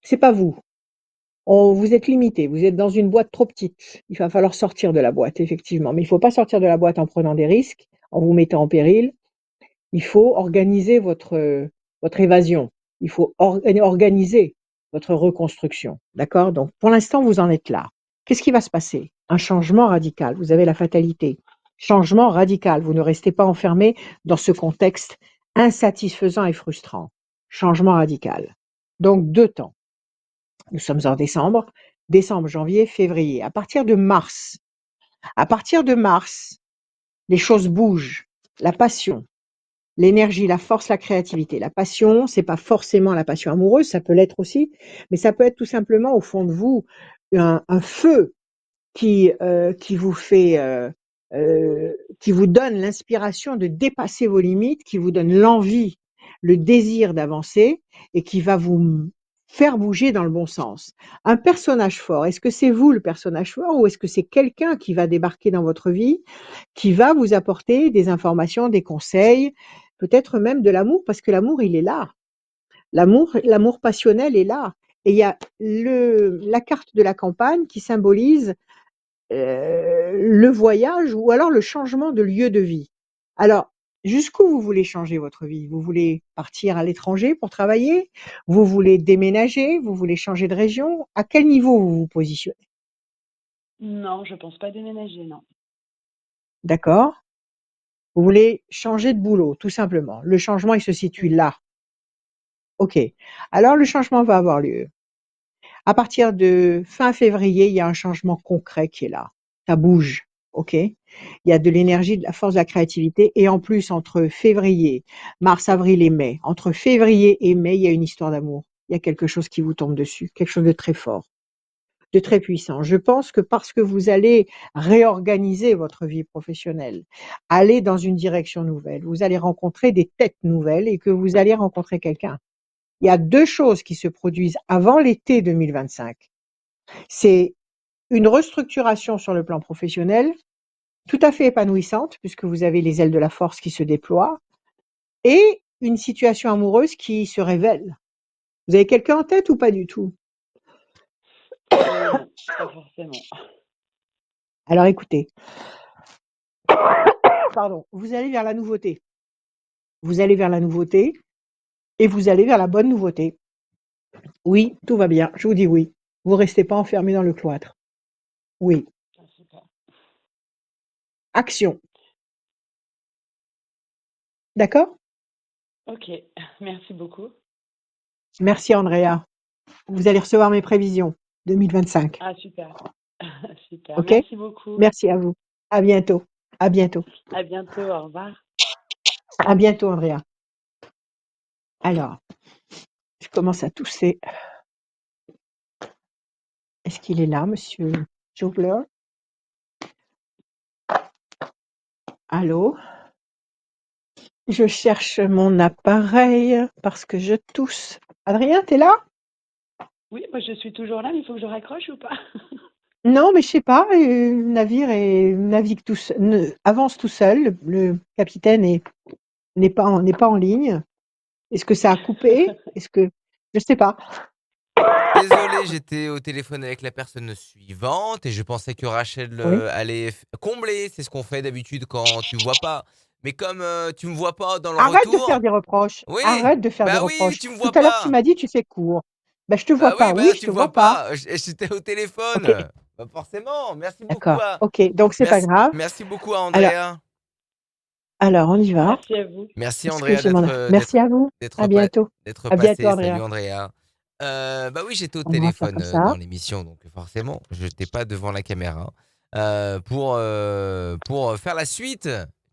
Speaker 2: C'est pas vous. Vous êtes limité. Vous êtes dans une boîte trop petite. Il va falloir sortir de la boîte, effectivement. Mais il ne faut pas sortir de la boîte en prenant des risques, en vous mettant en péril. Il faut organiser votre évasion. Il faut organiser votre reconstruction. D'accord? Donc, pour l'instant, vous en êtes là. Qu'est-ce qui va se passer? Un changement radical. Vous avez la fatalité. Changement radical. Vous ne restez pas enfermé dans ce contexte insatisfaisant et frustrant. Changement radical. Donc, 2 temps. Nous sommes en décembre. Décembre, janvier, février. À partir de mars, les choses bougent. La passion, l'énergie, la force, la créativité. La passion, c'est pas forcément la passion amoureuse, ça peut l'être aussi, mais ça peut être tout simplement au fond de vous un feu qui vous fait, qui vous donne l'inspiration de dépasser vos limites, qui vous donne l'envie, le désir d'avancer et qui va vous faire bouger dans le bon sens. Un personnage fort, est-ce que c'est vous le personnage fort ou est-ce que c'est quelqu'un qui va débarquer dans votre vie, qui va vous apporter des informations, des conseils, peut-être même de l'amour, parce que l'amour, il est là. L'amour passionnel est là. Et il y a la carte de la campagne qui symbolise le voyage ou alors le changement de lieu de vie. Alors, jusqu'où vous voulez changer votre vie? Vous voulez partir à l'étranger pour travailler? Vous voulez déménager? Vous voulez changer de région? À quel niveau vous vous positionnez?
Speaker 4: Non, je pense pas déménager, non.
Speaker 2: D'accord? Vous voulez changer de boulot, tout simplement. Le changement, il se situe
Speaker 4: Oui.
Speaker 2: là. OK. Alors le changement va avoir lieu. À partir de fin février, il y a un changement concret qui est là. Ça bouge, OK? Il y a de l'énergie, de la force de la créativité et en plus entre février, mars, avril et mai, entre février et mai, il y a une histoire d'amour. Il y a quelque chose qui vous tombe dessus, quelque chose de très fort, de très puissant. Je pense que parce que vous allez réorganiser votre vie professionnelle, aller dans une direction nouvelle, vous allez rencontrer des têtes nouvelles et que vous allez rencontrer quelqu'un. Il y a 2 choses qui se produisent avant l'été 2025. C'est une restructuration sur le plan professionnel, tout à fait épanouissante, puisque vous avez les ailes de la force qui se déploient, et une situation amoureuse qui se révèle. Vous avez quelqu'un en tête ou pas du tout?
Speaker 4: Non, pas forcément.
Speaker 2: Alors écoutez, pardon, vous allez vers la nouveauté. Vous allez vers la nouveauté et vous allez vers la bonne nouveauté. Oui, tout va bien, je vous dis oui. Vous restez pas enfermé dans le cloître. Oui.
Speaker 4: Ah, super.
Speaker 2: Action. D'accord?
Speaker 4: OK, merci beaucoup.
Speaker 2: Merci Andrea. Vous allez recevoir mes prévisions 2025.
Speaker 4: Ah, super. Super,
Speaker 2: OK?
Speaker 4: merci beaucoup.
Speaker 2: Merci à vous. À bientôt. À bientôt.
Speaker 4: À bientôt, au revoir.
Speaker 2: À bientôt, Andrea. Alors, je commence à tousser. Est-ce qu'il est là, monsieur Jogler? Allô? Je cherche mon appareil parce que je tousse. Adrien, t'es là?
Speaker 4: Oui, moi je suis toujours là, mais il faut que je raccroche ou pas?
Speaker 2: Non, mais je sais pas. Le navire navigue avance tout seul. Le capitaine n'est pas en ligne. Est-ce que ça a coupé? Est-ce que je sais pas.
Speaker 1: Désolé, j'étais au téléphone avec la personne suivante et je pensais que Rachel
Speaker 2: Oui.
Speaker 1: allait combler. C'est ce qu'on fait d'habitude quand tu vois pas. Mais comme tu me vois pas dans le
Speaker 2: Arrête de faire
Speaker 1: retour,
Speaker 2: des reproches.
Speaker 1: oui,
Speaker 2: Arrête de faire des
Speaker 1: bah oui,
Speaker 2: reproches.
Speaker 1: tu me
Speaker 2: Tout
Speaker 1: vois
Speaker 2: à l'heure, tu
Speaker 1: pas.
Speaker 2: m'as dit tu fais court. Ben, je te vois
Speaker 1: Bah
Speaker 2: pas.
Speaker 1: oui, bah
Speaker 2: Oui,
Speaker 1: là
Speaker 2: je
Speaker 1: tu
Speaker 2: te
Speaker 1: me vois
Speaker 2: vois pas.
Speaker 1: pas. J'étais au
Speaker 2: OK,
Speaker 1: téléphone. Bah forcément.
Speaker 2: d'accord. OK, donc c'est pas grave.
Speaker 1: Merci beaucoup à
Speaker 2: Alors
Speaker 1: Andrea.
Speaker 2: alors on y va.
Speaker 4: Merci à vous.
Speaker 1: Merci
Speaker 2: Est-ce que
Speaker 1: Andrea
Speaker 2: j'ai mon merci à vous. À bientôt.
Speaker 1: d'être
Speaker 2: À bientôt,
Speaker 1: passé. Salut
Speaker 2: Andrea.
Speaker 1: Andrea. Bah oui, j'étais au
Speaker 2: On va faire
Speaker 1: téléphone
Speaker 2: comme ça.
Speaker 1: dans l'émission, donc forcément, je n'étais pas devant la caméra pour faire la suite.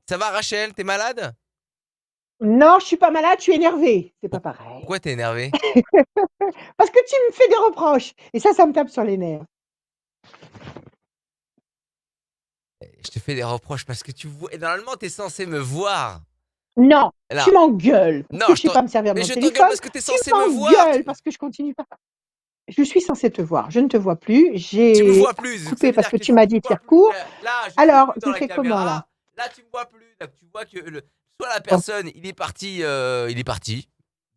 Speaker 1: Ça va Rachel, t'es malade?
Speaker 2: Non, je suis pas malade, je suis énervée. C'est pas pareil.
Speaker 1: Pourquoi t'es énervé?
Speaker 2: Parce que tu me fais des reproches et ça me tape sur les nerfs.
Speaker 1: Je te fais des reproches parce que tu vois. Et normalement, t'es censé me voir.
Speaker 2: Non, tu
Speaker 1: Là,
Speaker 2: m'engueules parce
Speaker 1: non,
Speaker 2: que je sais pas me servir de
Speaker 1: mais
Speaker 2: mon
Speaker 1: je t'engueule
Speaker 2: téléphone.
Speaker 1: parce que t'es
Speaker 2: Tu
Speaker 1: censé me voir.
Speaker 2: m'engueules parce que je continue pas. Je suis censée te voir, je ne te vois plus.
Speaker 1: Tu me
Speaker 2: J'ai
Speaker 1: vois plus, donc ça
Speaker 2: coupé
Speaker 1: veut
Speaker 2: parce
Speaker 1: dire
Speaker 2: que
Speaker 1: que
Speaker 2: tu
Speaker 1: si
Speaker 2: m'as
Speaker 1: tu me
Speaker 2: dit de
Speaker 1: vois
Speaker 2: faire
Speaker 1: plus,
Speaker 2: court.
Speaker 1: là, je suis
Speaker 2: Alors,
Speaker 1: plus
Speaker 2: je
Speaker 1: dans la
Speaker 2: fais comment là?
Speaker 1: caméra. Là, tu me vois plus. Donc tu vois que soit la
Speaker 2: Bon,
Speaker 1: personne, il est parti,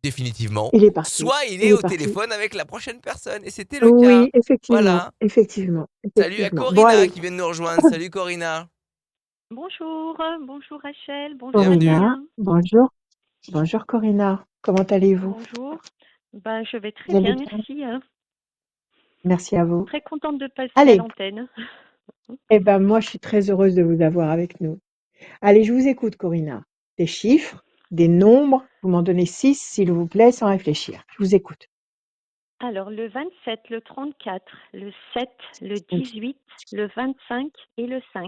Speaker 1: définitivement,
Speaker 2: il est parti.
Speaker 1: soit il
Speaker 2: Il
Speaker 1: est
Speaker 2: est
Speaker 1: au
Speaker 2: parti.
Speaker 1: téléphone avec la prochaine personne. Et c'était le cas.
Speaker 2: Oui, effectivement,
Speaker 1: Voilà.
Speaker 2: effectivement,
Speaker 1: Salut à
Speaker 2: effectivement. Bon
Speaker 1: Corina
Speaker 2: allez,
Speaker 1: qui vient de nous rejoindre. Salut Corina.
Speaker 3: Bonjour, bonjour Rachel, bonjour
Speaker 1: Bienvenue.
Speaker 2: Corina,
Speaker 3: Adrien.
Speaker 2: bonjour. Bonjour Corina, comment allez-vous?
Speaker 3: Bonjour. Ben, je vais très
Speaker 2: Vous allez
Speaker 3: bien,
Speaker 2: bien?
Speaker 3: merci.
Speaker 2: Merci à vous.
Speaker 3: Très contente de passer à
Speaker 2: Allez,
Speaker 3: l'antenne.
Speaker 2: eh ben moi je suis très heureuse de vous avoir avec nous. Allez, je vous écoute Corina. Des chiffres, des nombres, vous m'en donnez 6 s'il vous plaît sans réfléchir. Je vous écoute.
Speaker 3: Alors, le 27, le 34, le 7, le 18, le 25 et le 5.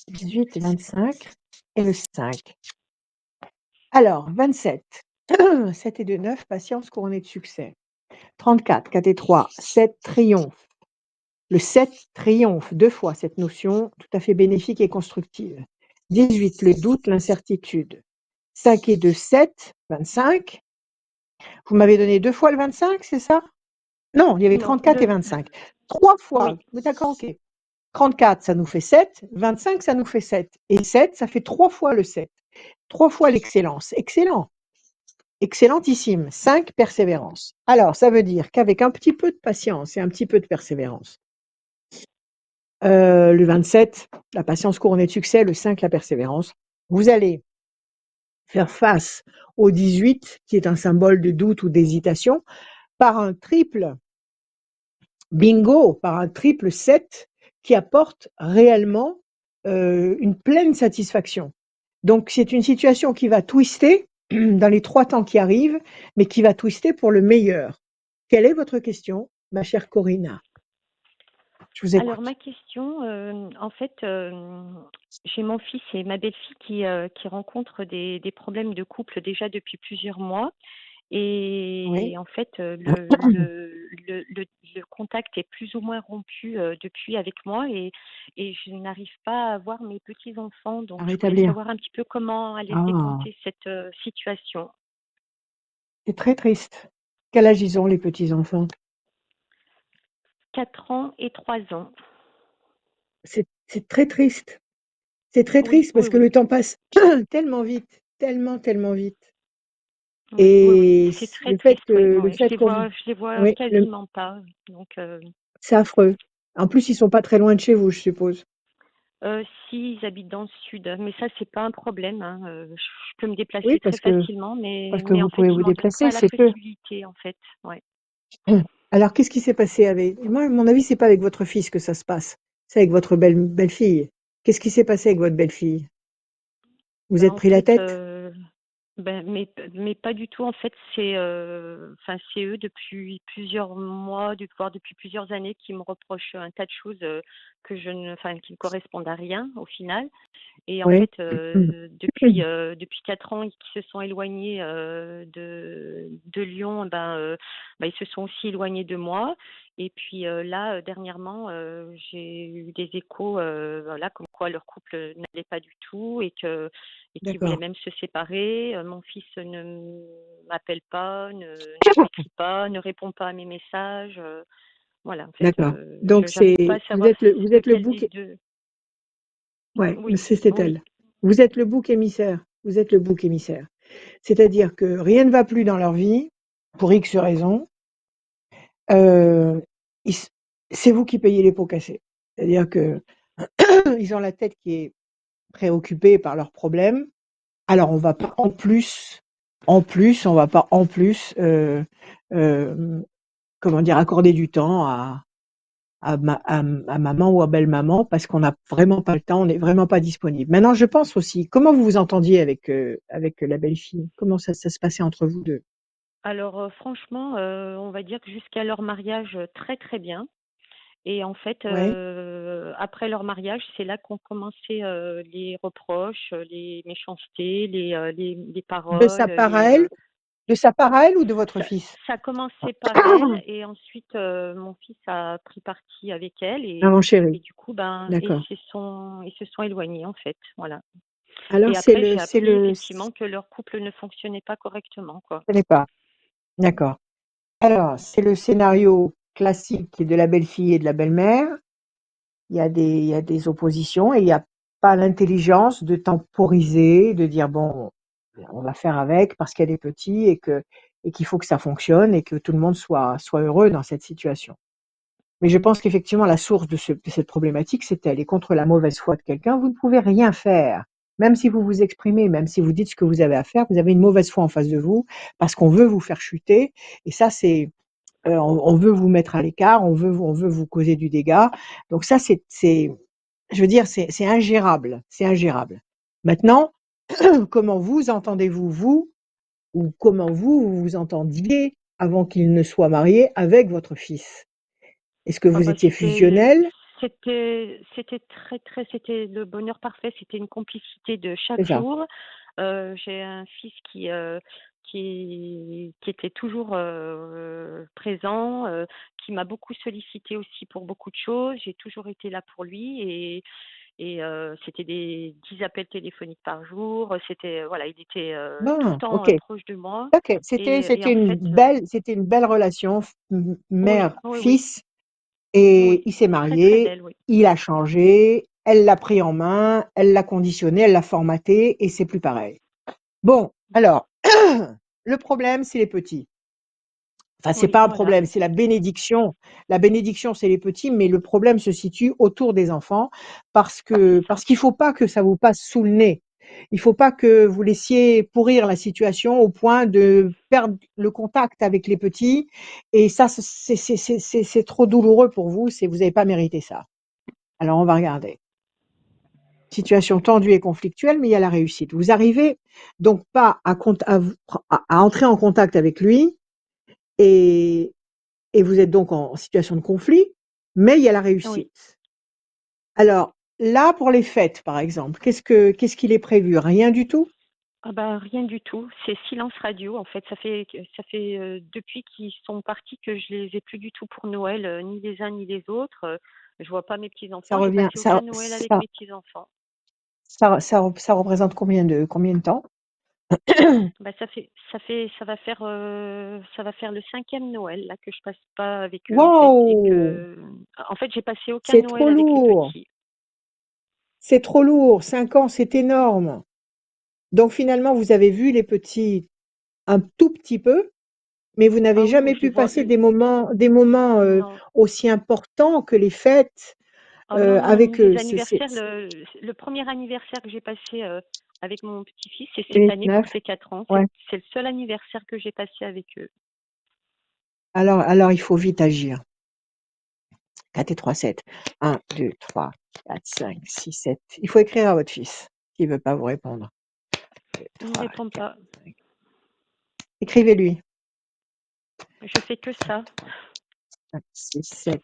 Speaker 2: 18, 25 et le 5. Alors, 27. 7 et 2, 9, patience couronnée de succès. 34, 4 et 3, 7, triomphe. Le 7 triomphe 2 fois cette notion tout à fait bénéfique et constructive. 18, le doute, l'incertitude. 5 et 2, 7, 25. Vous m'avez donné 2 fois le 25, c'est ça? Non, il y avait
Speaker 3: Non,
Speaker 2: 34 et 25. 3 fois.
Speaker 3: oui,
Speaker 2: Mais d'accord, OK. 34, ça nous fait 7. 25, ça nous fait 7. Et 7, ça fait 3 fois le 7. 3 fois l'excellence. Excellent. excellentissime. 5, persévérance. Alors, ça veut dire qu'avec un petit peu de patience et un petit peu de persévérance, le 27, la patience couronnée de succès, le 5, la persévérance, vous allez faire face au 18, qui est un symbole de doute ou d'hésitation, par un triple bingo, par un triple 7 qui apporte réellement une pleine satisfaction. Donc, c'est une situation qui va twister dans les 3 temps qui arrivent, mais qui va twister pour le meilleur. Quelle est votre question, ma chère Corinna? Je vous
Speaker 3: Alors,
Speaker 2: écoute.
Speaker 3: ma question, en fait, j'ai mon fils et ma belle-fille qui rencontrent des problèmes de couple déjà depuis plusieurs mois.
Speaker 2: Oui.
Speaker 3: Et en fait, le contact est plus ou moins rompu depuis avec moi et je n'arrive pas à voir mes petits-enfants. Donc,
Speaker 2: À
Speaker 3: je voulais
Speaker 2: rétablir.
Speaker 3: savoir un petit peu comment allait se
Speaker 2: Ah,
Speaker 3: décanter cette situation.
Speaker 2: c'est très triste. Quel âge ils ont, les petits-enfants?
Speaker 3: 4 ans et 3 ans.
Speaker 2: C'est très triste. C'est très
Speaker 3: Oui,
Speaker 2: triste
Speaker 3: oui,
Speaker 2: parce que
Speaker 3: oui.
Speaker 2: le temps passe tellement vite, tellement, tellement vite.
Speaker 3: Oui, oui, oui.
Speaker 2: Et
Speaker 3: C'est très
Speaker 2: le fait
Speaker 3: triste,
Speaker 2: que,
Speaker 3: oui,
Speaker 2: le
Speaker 3: oui.
Speaker 2: fait qu'on,
Speaker 3: Je les vois
Speaker 2: oui,
Speaker 3: quasiment pas. Donc,
Speaker 2: c'est affreux. En plus, ils sont pas très loin de chez vous, je suppose.
Speaker 3: si, ils habitent dans le sud, mais ça, c'est pas un problème, hein. Je peux me
Speaker 2: Oui,
Speaker 3: déplacer très facilement,
Speaker 2: parce que
Speaker 3: mais en
Speaker 2: vous
Speaker 3: fait,
Speaker 2: pouvez
Speaker 3: ils
Speaker 2: vous
Speaker 3: m'en donnent
Speaker 2: déplacer,
Speaker 3: pas la
Speaker 2: c'est eux.
Speaker 3: possibilité, en fait. Ouais.
Speaker 2: Alors, qu'est-ce qui s'est passé avec, moi, à mon avis, c'est pas avec votre fils que ça se passe. C'est avec votre belle-fille. Qu'est-ce qui s'est passé avec votre belle-fille? Vous
Speaker 3: Ben,
Speaker 2: êtes
Speaker 3: en
Speaker 2: pris la
Speaker 3: fait,
Speaker 2: tête?
Speaker 3: mais pas du tout. En fait, enfin, c'est eux depuis plusieurs mois, voire depuis plusieurs années, qui me reprochent un tas de choses que je ne, enfin, qui ne correspondent à rien au final. Et en
Speaker 2: Oui.
Speaker 3: fait, depuis 4 ans, qui se sont éloignés de Lyon, ils se sont aussi éloignés de moi. Et puis là, dernièrement, j'ai eu des échos, voilà, comme quoi leur couple n'allait pas du tout et qu'ils voulaient
Speaker 2: D'accord,
Speaker 3: même se séparer. Mon fils ne m'appelle pas, ne m'écrit pas, ne répond pas à mes messages. Voilà, en fait,
Speaker 2: d'accord. Donc,
Speaker 3: je n'arrive pas à
Speaker 2: vous
Speaker 3: savoir
Speaker 2: vous êtes le
Speaker 3: lequel des
Speaker 2: bouc.
Speaker 3: deux.
Speaker 2: Ouais,
Speaker 3: Oui,
Speaker 2: c'est
Speaker 3: oui.
Speaker 2: elle. Vous êtes le bouc émissaire. Vous êtes le bouc émissaire. C'est-à-dire que rien ne va plus dans leur vie, pour X raisons. Euh, ils s- c'est vous qui payez les pots cassés. C'est-à-dire que ils ont la tête qui est préoccupée par leurs problèmes. Alors on va pas on va pas en plus, euh, comment dire, accorder du temps à maman ou à belle-maman parce qu'on n'a vraiment pas le temps, on n'est vraiment pas disponible. Maintenant, je pense aussi, comment vous vous entendiez avec la belle-fille? Comment ça se passait entre vous deux?
Speaker 3: Alors, franchement, on va dire que jusqu'à leur mariage, très, très bien. Et en fait,
Speaker 2: Ouais.
Speaker 3: après leur mariage, c'est là qu'ont commencé, les reproches, les méchancetés, les
Speaker 2: De sa
Speaker 3: paroles,
Speaker 2: part à elle? De sa part à elle ou de votre
Speaker 3: ça
Speaker 2: fils?
Speaker 3: ça a commencé par elle et ensuite, mon fils a pris parti avec elle
Speaker 2: Ah, mon
Speaker 3: et
Speaker 2: chéri,
Speaker 3: du coup,
Speaker 2: d'accord.
Speaker 3: ils se sont éloignés, en fait, voilà.
Speaker 2: Alors
Speaker 3: Et après, j'ai appris effectivement que leur couple ne fonctionnait pas correctement, quoi.
Speaker 2: ce n'est pas, d'accord. Alors, c'est le scénario classique de la belle-fille et de la belle-mère. Il y a des oppositions et il n'y a pas l'intelligence de temporiser, de dire bon, on va faire avec parce qu'elle est petite et qu'il faut que ça fonctionne et que tout le monde soit heureux dans cette situation. Mais je pense qu'effectivement, la source de cette problématique, c'est elle. Et contre la mauvaise foi de quelqu'un, vous ne pouvez rien faire. Même si vous vous exprimez, même si vous dites ce que vous avez à faire, vous avez une mauvaise foi en face de vous parce qu'on veut vous faire chuter. Et ça, on veut vous mettre à l'écart, on veut vous causer du dégât. Donc ça, je veux dire, c'est ingérable. C'est ingérable. Maintenant, comment vous entendez-vous, vous, ou comment vous vous entendiez avant qu'il ne soit marié avec votre fils? Est-ce que
Speaker 3: Ah
Speaker 2: vous
Speaker 3: bah,
Speaker 2: étiez fusionnels?
Speaker 3: c'était le bonheur parfait, c'était une complicité de chaque
Speaker 2: C'est ça.
Speaker 3: jour. J'ai un fils qui était toujours, présent, qui m'a beaucoup sollicité aussi pour beaucoup de choses. J'ai toujours été là pour lui et c'était des 10 appels téléphoniques par jour. C'était, voilà, il était, tout le
Speaker 2: Non,
Speaker 3: temps,
Speaker 2: ok.
Speaker 3: proche de moi
Speaker 2: Ok.
Speaker 3: et en fait,
Speaker 2: C'était une belle relation,
Speaker 3: oui, oui, oui,
Speaker 2: mère-fils. Et
Speaker 3: oui,
Speaker 2: il s'est
Speaker 3: très, très
Speaker 2: marié,
Speaker 3: belle, oui.
Speaker 2: il a changé, elle l'a pris en main, elle l'a conditionné, elle l'a formaté et c'est plus pareil. Bon, alors, le problème, c'est les petits. Enfin, c'est
Speaker 3: Oui,
Speaker 2: pas un
Speaker 3: voilà.
Speaker 2: problème, c'est la bénédiction. La bénédiction, c'est les petits, mais le problème se situe autour des enfants parce
Speaker 3: C'est ça.
Speaker 2: qu'il faut pas que ça vous passe sous le nez. Il faut pas que vous laissiez pourrir la situation au point de perdre le contact avec les petits. Et ça, c'est trop douloureux pour vous. Vous n'avez pas mérité ça. Alors, on va regarder. Situation tendue et conflictuelle, mais il y a la réussite. Vous arrivez donc pas à entrer en contact avec lui et vous êtes donc en situation de conflit, mais il y a la
Speaker 3: Oui.
Speaker 2: réussite. Alors là, pour les fêtes, par exemple, qu'est-ce qu'il est prévu? Rien du tout?
Speaker 3: Ah bah, rien du tout. C'est silence radio, en fait. Ça fait depuis qu'ils sont partis que je les ai plus du tout pour Noël, ni les uns ni les autres. Je vois pas mes
Speaker 2: Ça
Speaker 3: petits-enfants. J'ai
Speaker 2: revient,
Speaker 3: passé aucun Noël avec mes petits-enfants.
Speaker 2: ça représente combien de temps?
Speaker 3: Bah, ça va faire le 5e Noël là que je passe pas avec eux en fait et
Speaker 2: Waouh!
Speaker 3: que en fait j'ai passé aucun
Speaker 2: C'est
Speaker 3: Noël
Speaker 2: trop
Speaker 3: avec les
Speaker 2: lourd.
Speaker 3: petits.
Speaker 2: C'est trop lourd. 5 ans, c'est énorme. Donc finalement, vous avez vu les petits un tout petit peu, mais vous
Speaker 3: Ah
Speaker 2: n'avez
Speaker 3: oui,
Speaker 2: jamais
Speaker 3: je les
Speaker 2: pu
Speaker 3: vois.
Speaker 2: passer des moments
Speaker 3: Non.
Speaker 2: aussi importants que les fêtes
Speaker 3: Ah non, non, ni
Speaker 2: avec
Speaker 3: les
Speaker 2: eux.
Speaker 3: anniversaires. Le premier anniversaire que j'ai passé avec mon petit-fils, c'est cette
Speaker 2: 8,
Speaker 3: année pour
Speaker 2: 9.
Speaker 3: ses 4 ans.
Speaker 2: Ouais.
Speaker 3: C'est le seul anniversaire que j'ai passé avec eux.
Speaker 2: Alors, il faut vite agir. 4 et 3, 7. 1, 2, 3, 4, 5, 6, 7. Il faut écrire à votre fils qui ne veut pas vous répondre. 2,
Speaker 3: Il me
Speaker 2: 3,
Speaker 3: répond
Speaker 2: 4,
Speaker 3: pas.
Speaker 2: 5. Écrivez-lui.
Speaker 3: Je fais que ça.
Speaker 2: 5, 6, 7,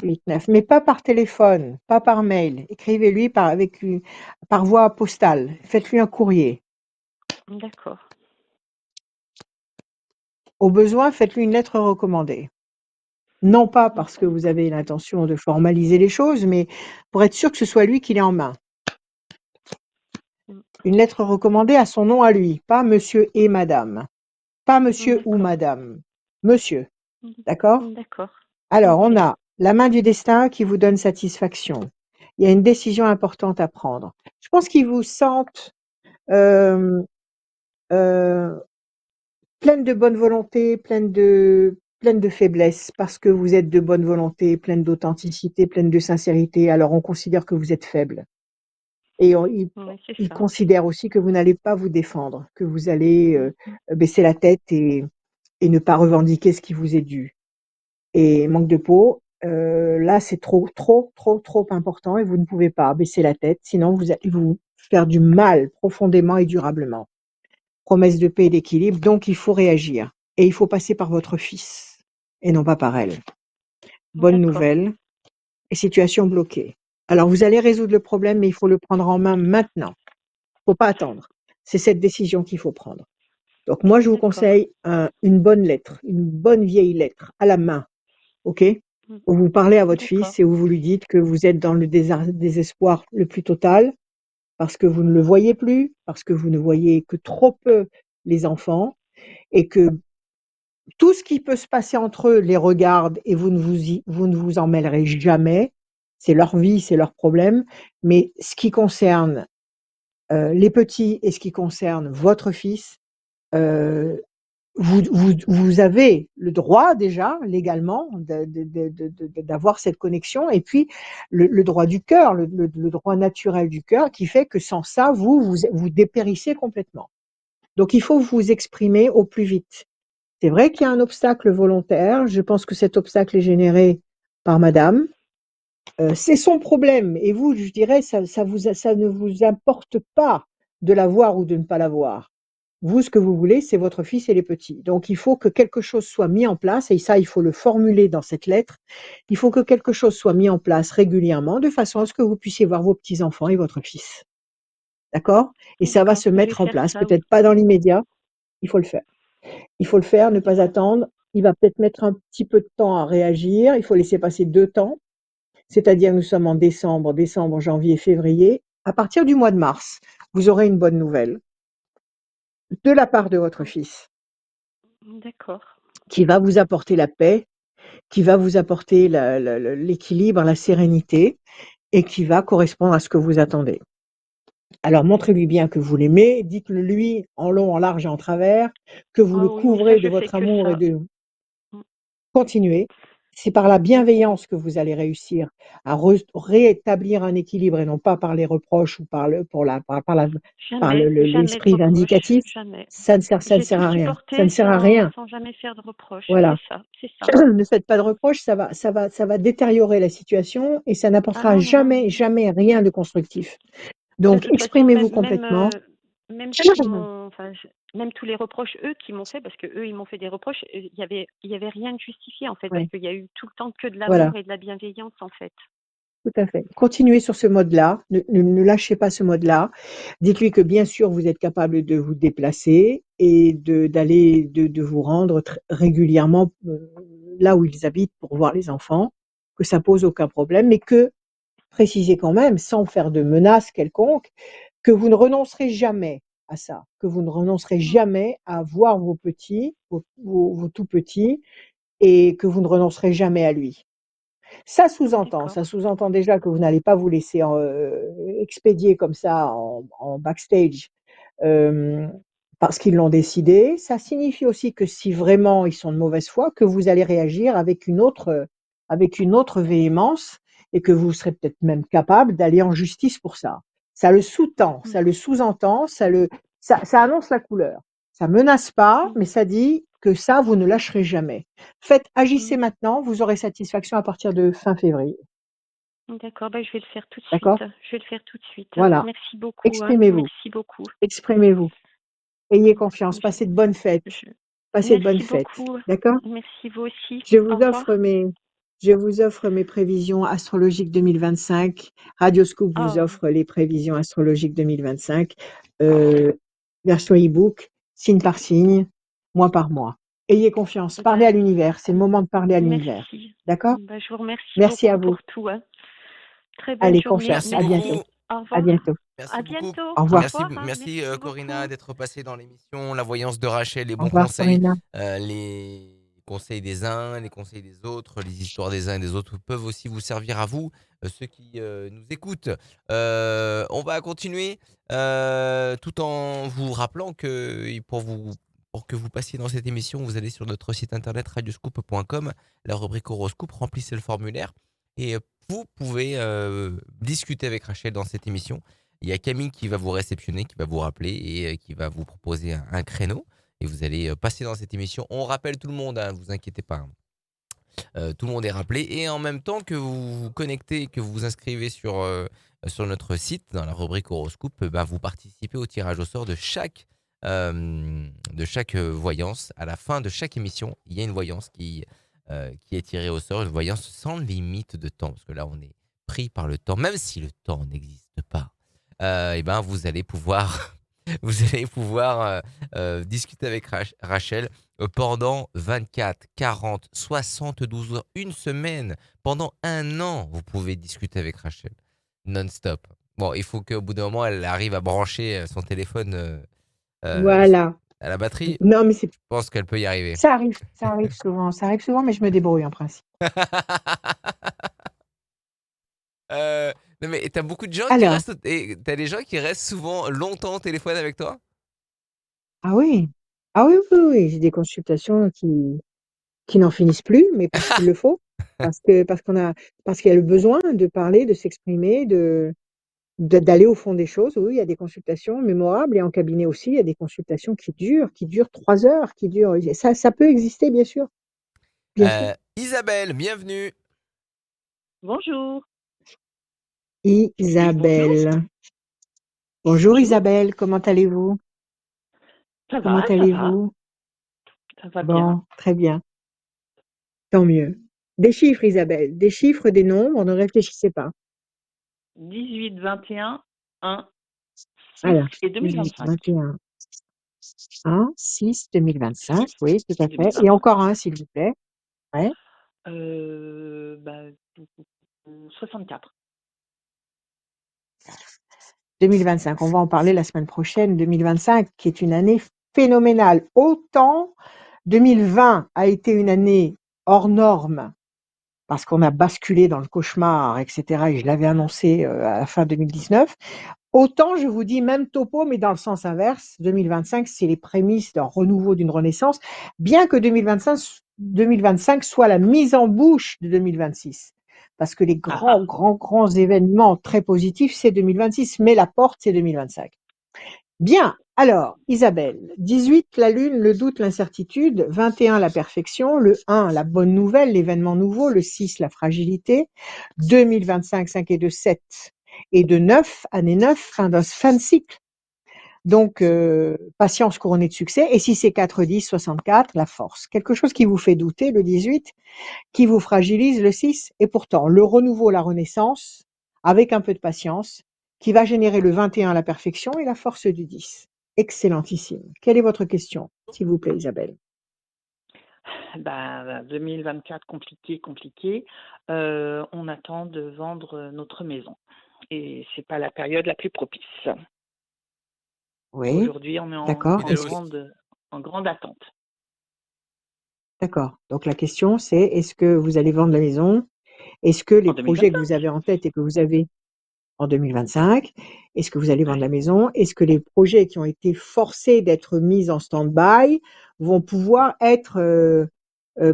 Speaker 2: 8, 9. Mais pas par téléphone, pas par mail. Écrivez-lui par voie postale. Faites-lui un courrier.
Speaker 3: D'accord.
Speaker 2: Au besoin, faites-lui une lettre recommandée. Non pas parce que
Speaker 3: D'accord.
Speaker 2: vous avez l'intention de formaliser les choses, mais pour être sûr que ce soit lui qui l'ait en main.
Speaker 3: Mm.
Speaker 2: Une lettre recommandée à son nom à lui, pas monsieur et madame. Pas monsieur ou
Speaker 3: D'accord.
Speaker 2: madame. Monsieur. D'accord?
Speaker 3: D'accord.
Speaker 2: Alors,
Speaker 3: Ok.
Speaker 2: on a la main du destin qui vous donne satisfaction. Il y a une décision importante à prendre. Je pense qu'ils vous sentent euh, euh, pleine de bonne volonté, pleine de faiblesse, parce que vous êtes de bonne volonté, pleine d'authenticité, pleine de sincérité. Alors, on considère que vous êtes faible. Et
Speaker 3: Ouais, c'est
Speaker 2: ils
Speaker 3: ça.
Speaker 2: considèrent aussi que vous n'allez pas vous défendre, que vous allez
Speaker 3: Mm.
Speaker 2: baisser la tête et ne pas revendiquer ce qui vous est dû. Et manque de peau, là, c'est trop, trop, trop, trop important et vous ne pouvez pas baisser la tête, sinon vous allez vous faire du mal profondément et durablement. Promesse de paix et d'équilibre, donc il faut réagir. Et il faut passer par votre fils et non pas par elle. Bonne
Speaker 3: D'accord.
Speaker 2: nouvelle, et situation bloquée. Alors vous allez résoudre le problème, mais il faut le prendre en main maintenant. Il ne faut pas attendre. C'est cette décision qu'il faut prendre. Donc moi, je vous
Speaker 3: D'accord.
Speaker 2: conseille une bonne lettre, une bonne vieille lettre à la main, ok?
Speaker 3: Mm.
Speaker 2: Où vous parlez à votre
Speaker 3: D'accord.
Speaker 2: fils et où vous lui dites que vous êtes dans le désespoir le plus total parce que vous ne le voyez plus, parce que vous ne voyez que trop peu les enfants et que tout ce qui peut se passer entre eux les regarde et vous ne vous en mêlerez jamais. C'est leur vie, c'est leur problème. Mais ce qui concerne les petits et ce qui concerne votre fils, euh, vous avez le droit déjà légalement d'avoir cette connexion et puis le droit du cœur, le droit naturel du cœur qui fait que sans ça, vous dépérissez complètement. Donc il faut vous exprimer au plus vite. C'est vrai qu'il y a un obstacle volontaire. Je pense que cet obstacle est généré par madame. C'est son problème. Et vous, je dirais, ça ne vous importe pas de l'avoir ou de ne pas l'avoir. Vous, ce que vous voulez, c'est votre fils et les petits. Donc, il faut que quelque chose soit mis en place, et ça, il faut le formuler dans cette lettre. Il faut que quelque chose soit mis en place régulièrement, de façon à ce que vous puissiez voir vos petits-enfants et votre fils. D'accord? Et ça va
Speaker 3: D'accord.
Speaker 2: se
Speaker 3: Je vais
Speaker 2: mettre en
Speaker 3: faire
Speaker 2: place,
Speaker 3: ça, oui.
Speaker 2: peut-être pas dans l'immédiat, il faut le faire. Il faut le faire, ne pas
Speaker 3: D'accord.
Speaker 2: attendre. Il va peut-être mettre un petit peu de temps à réagir. Il faut laisser passer 2 temps. C'est-à-dire, nous sommes en décembre, janvier, février. À partir du mois de mars, vous aurez une bonne nouvelle de la part de votre fils
Speaker 3: D'accord.
Speaker 2: qui va vous apporter la paix, qui va vous apporter l'équilibre, la sérénité et qui va correspondre à ce que vous attendez. Alors montrez-lui bien que vous l'aimez, dites-le lui en long, en large et en travers, que vous le
Speaker 3: Ah oui, mais ça,
Speaker 2: couvrez de
Speaker 3: je fais
Speaker 2: votre
Speaker 3: que
Speaker 2: amour et
Speaker 3: ça.
Speaker 2: de
Speaker 3: Mm.
Speaker 2: continuer. C'est par la
Speaker 3: Ok.
Speaker 2: bienveillance que vous allez réussir à rétablir un équilibre et non pas par les reproches ou par
Speaker 3: Jamais, jamais de
Speaker 2: l'esprit
Speaker 3: reproche,
Speaker 2: vindicatif.
Speaker 3: jamais.
Speaker 2: Ça ne
Speaker 3: J'ai
Speaker 2: sert
Speaker 3: tout
Speaker 2: à rien. Ça ne
Speaker 3: supporté
Speaker 2: sert à rien.
Speaker 3: sans jamais faire de reproche.
Speaker 2: Voilà.
Speaker 3: C'est ça, c'est ça.
Speaker 2: Ne faites pas de reproches, ça va détériorer la situation et ça
Speaker 3: Ah
Speaker 2: n'apportera
Speaker 3: non, non, non.
Speaker 2: jamais, jamais rien de constructif.
Speaker 3: De
Speaker 2: Donc,
Speaker 3: toute façon,
Speaker 2: exprimez-vous complètement.
Speaker 3: même ce qu'ils m'ont, enfin, même tous les reproches, eux, qu'ils m'ont fait, parce que eux, ils m'ont fait des reproches, il y avait rien de justifié, en fait, parce
Speaker 2: Ouais,
Speaker 3: qu'il y a eu tout le temps que de
Speaker 2: voilà.
Speaker 3: l'amour et de la bienveillance, en fait.
Speaker 2: Tout à fait. Continuez sur ce mode-là, ne lâchez pas ce mode-là. Dites-lui que bien sûr vous êtes capable de vous déplacer et de vous rendre régulièrement là où ils habitent pour voir les enfants, que ça pose aucun problème, mais que précisez quand même, sans faire de menaces quelconques, que vous ne renoncerez jamais à ça, que vous ne renoncerez
Speaker 3: Mm.
Speaker 2: jamais à voir vos petits, vos tout petits, et que vous ne renoncerez jamais à lui.
Speaker 3: D'accord.
Speaker 2: Ça sous-entend déjà que vous n'allez pas vous laisser expédier comme ça en backstage euh, parce qu'ils l'ont décidé. Ça signifie aussi que si vraiment ils sont de mauvaise foi, que vous allez réagir avec une autre véhémence et que vous serez peut-être même capable d'aller en justice pour ça. Ça le sous-tend,
Speaker 3: Mm.
Speaker 2: ça le sous-entend, ça annonce la couleur. Ça menace pas,
Speaker 3: Mm.
Speaker 2: mais ça dit que ça, vous ne lâcherez jamais. Agissez
Speaker 3: Mm.
Speaker 2: maintenant, vous aurez satisfaction à partir de fin février.
Speaker 3: D'accord, bah, je vais le faire tout de suite.
Speaker 2: D'accord?
Speaker 3: Je vais le faire tout de suite.
Speaker 2: Voilà.
Speaker 3: Merci beaucoup, hein.
Speaker 2: Exprimez-vous,
Speaker 3: Merci beaucoup.
Speaker 2: exprimez-vous. Ayez confiance.
Speaker 3: Je,
Speaker 2: Passez de bonnes fêtes.
Speaker 3: je-
Speaker 2: Passez de bonnes
Speaker 3: Merci
Speaker 2: fêtes.
Speaker 3: beaucoup.
Speaker 2: D'accord?
Speaker 3: Merci vous aussi.
Speaker 2: Je
Speaker 3: Au
Speaker 2: vous
Speaker 3: revoir.
Speaker 2: offre mes, je vous offre mes prévisions astrologiques 2025. Radioscoop vous
Speaker 3: Oh,
Speaker 2: offre les prévisions astrologiques 2025. Euh, Version e-book, signe par signe, mois par mois. Ayez confiance. Parlez à
Speaker 3: bah,
Speaker 2: l'univers. C'est le moment de parler à l'univers.
Speaker 3: merci.
Speaker 2: D'accord?
Speaker 3: Bah, je vous remercie
Speaker 2: Merci à
Speaker 3: beaucoup
Speaker 2: vous.
Speaker 3: pour tout, hein. Très bonne
Speaker 2: Allez,
Speaker 3: journée.
Speaker 2: confiance.
Speaker 1: Merci
Speaker 2: À
Speaker 3: Merci.
Speaker 2: bientôt.
Speaker 1: beaucoup.
Speaker 3: Au
Speaker 2: À
Speaker 3: revoir.
Speaker 2: bientôt.
Speaker 1: Merci
Speaker 3: À
Speaker 1: beaucoup.
Speaker 3: bientôt.
Speaker 2: Au
Speaker 3: Au
Speaker 2: revoir.
Speaker 1: Merci,
Speaker 3: revoir, hein.
Speaker 1: merci
Speaker 3: Merci
Speaker 1: Corinna
Speaker 3: beaucoup.
Speaker 1: d'être passée dans l'émission. La voyance de Rachel, les
Speaker 2: Au
Speaker 1: bons
Speaker 2: revoir,
Speaker 1: conseils,
Speaker 2: Corinna.
Speaker 1: les conseils des uns, les conseils des autres, les histoires des uns et des autres peuvent aussi vous servir à vous, ceux qui nous écoutent. On va continuer tout en vous rappelant que pour que vous passiez dans cette émission, vous allez sur notre site internet radioscoop.com, la rubrique horoscope, remplissez le formulaire et vous pouvez discuter avec Rachel dans cette émission. Il y a Camille qui va vous réceptionner, qui va vous rappeler et qui va vous proposer un créneau. Et vous allez passer dans cette émission. On rappelle tout le monde, ne vous inquiétez pas, hein. Tout le monde est rappelé. Et en même temps que vous vous connectez, que vous vous inscrivez sur notre site, dans la rubrique horoscope, vous participez au tirage au sort de chaque voyance. À la fin de chaque émission, il y a une voyance qui est tirée au sort, une voyance sans limite de temps. Parce que là, on est pris par le temps, même si le temps n'existe pas. Vous allez pouvoir, vous allez pouvoir discuter avec Rachel pendant 24, 40, 72 heures, une semaine, pendant un an, vous pouvez discuter avec Rachel non-stop. Bon, il faut qu'au bout d'un moment, elle arrive à brancher son téléphone euh,
Speaker 2: Voilà.
Speaker 1: à la batterie.
Speaker 2: Non, mais
Speaker 1: Je pense qu'elle peut y arriver.
Speaker 2: ça arrive souvent, mais je me débrouille en principe.
Speaker 1: Euh, non mais t'as beaucoup de gens qui
Speaker 2: Alors,
Speaker 1: restent, et t'as des gens qui restent souvent longtemps au téléphone avec toi.
Speaker 2: ah oui, ah oui, oui, oui, j'ai des consultations qui n'en finissent plus, mais parce qu'il le faut, parce qu'il y a le besoin de parler, de s'exprimer, d'aller au fond des choses. Oui, il y a des consultations mémorables et en cabinet aussi, il y a des consultations qui durent 3 heures, ça peut exister, bien sûr, bien sûr.
Speaker 1: Isabelle, bienvenue.
Speaker 3: Bonjour. Bonjour.
Speaker 2: Isabelle. Bonjour
Speaker 3: Bonjour.
Speaker 2: Isabelle, comment allez-vous?
Speaker 3: Ça
Speaker 2: Comment
Speaker 3: va, ça va.
Speaker 2: allez-vous?
Speaker 3: Ça va bien.
Speaker 2: Bon, très bien, tant mieux. Des chiffres, Isabelle, des chiffres, des nombres, ne réfléchissez pas.
Speaker 3: 18, 21, 1, 6
Speaker 2: Alors,
Speaker 3: et
Speaker 2: 18,
Speaker 3: 2025.
Speaker 2: 21, 1, 6, 2025, oui, tout à fait. Et
Speaker 3: 2025.
Speaker 2: encore un, s'il vous plaît. Ouais.
Speaker 3: Bah, 64.
Speaker 2: 2025, on va en parler la semaine prochaine. 2025, qui est une année phénoménale. Autant 2020 a été une année hors norme parce qu'on a basculé dans le cauchemar, etc. Et je l'avais annoncé à la fin 2019. Autant je vous dis même topo, mais dans le sens inverse, 2025, c'est les prémices d'un renouveau, d'une renaissance, bien que 2025 soit la mise en bouche de 2026. Parce que les
Speaker 4: Ah ah.
Speaker 2: grands événements très positifs, c'est 2026, mais la porte, c'est 2025. Bien, alors, Isabelle, 18, la lune, le doute, l'incertitude, 21, la perfection, le 1, la bonne nouvelle, l'événement nouveau, le 6, la fragilité, 2025, 5 et 2, 7 et de 9, année 9, fin de cycle. Donc, patience couronnée de succès. Et si c'est 4, 10, 64, la force. Quelque chose qui vous fait douter, le 18, qui vous fragilise, le 6, et pourtant, le renouveau, la renaissance, avec un peu de patience, qui va générer le 21, la perfection, et la force du 10. Excellentissime. Quelle est votre question, s'il vous plaît, Isabelle?
Speaker 5: 2024, compliqué. On attend de vendre notre maison. Et c'est pas la période la plus propice.
Speaker 2: Oui,
Speaker 5: Aujourd'hui, on est
Speaker 2: d'accord.
Speaker 5: en grande attente.
Speaker 2: D'accord. Donc la question, c'est est-ce que vous allez vendre la maison? Est-ce que
Speaker 5: En
Speaker 2: les projets que
Speaker 5: 2025.
Speaker 2: vous avez en tête et que vous avez en 2025, est-ce que vous allez vendre la maison? Est-ce que les projets qui ont été forcés d'être mis en stand-by vont pouvoir être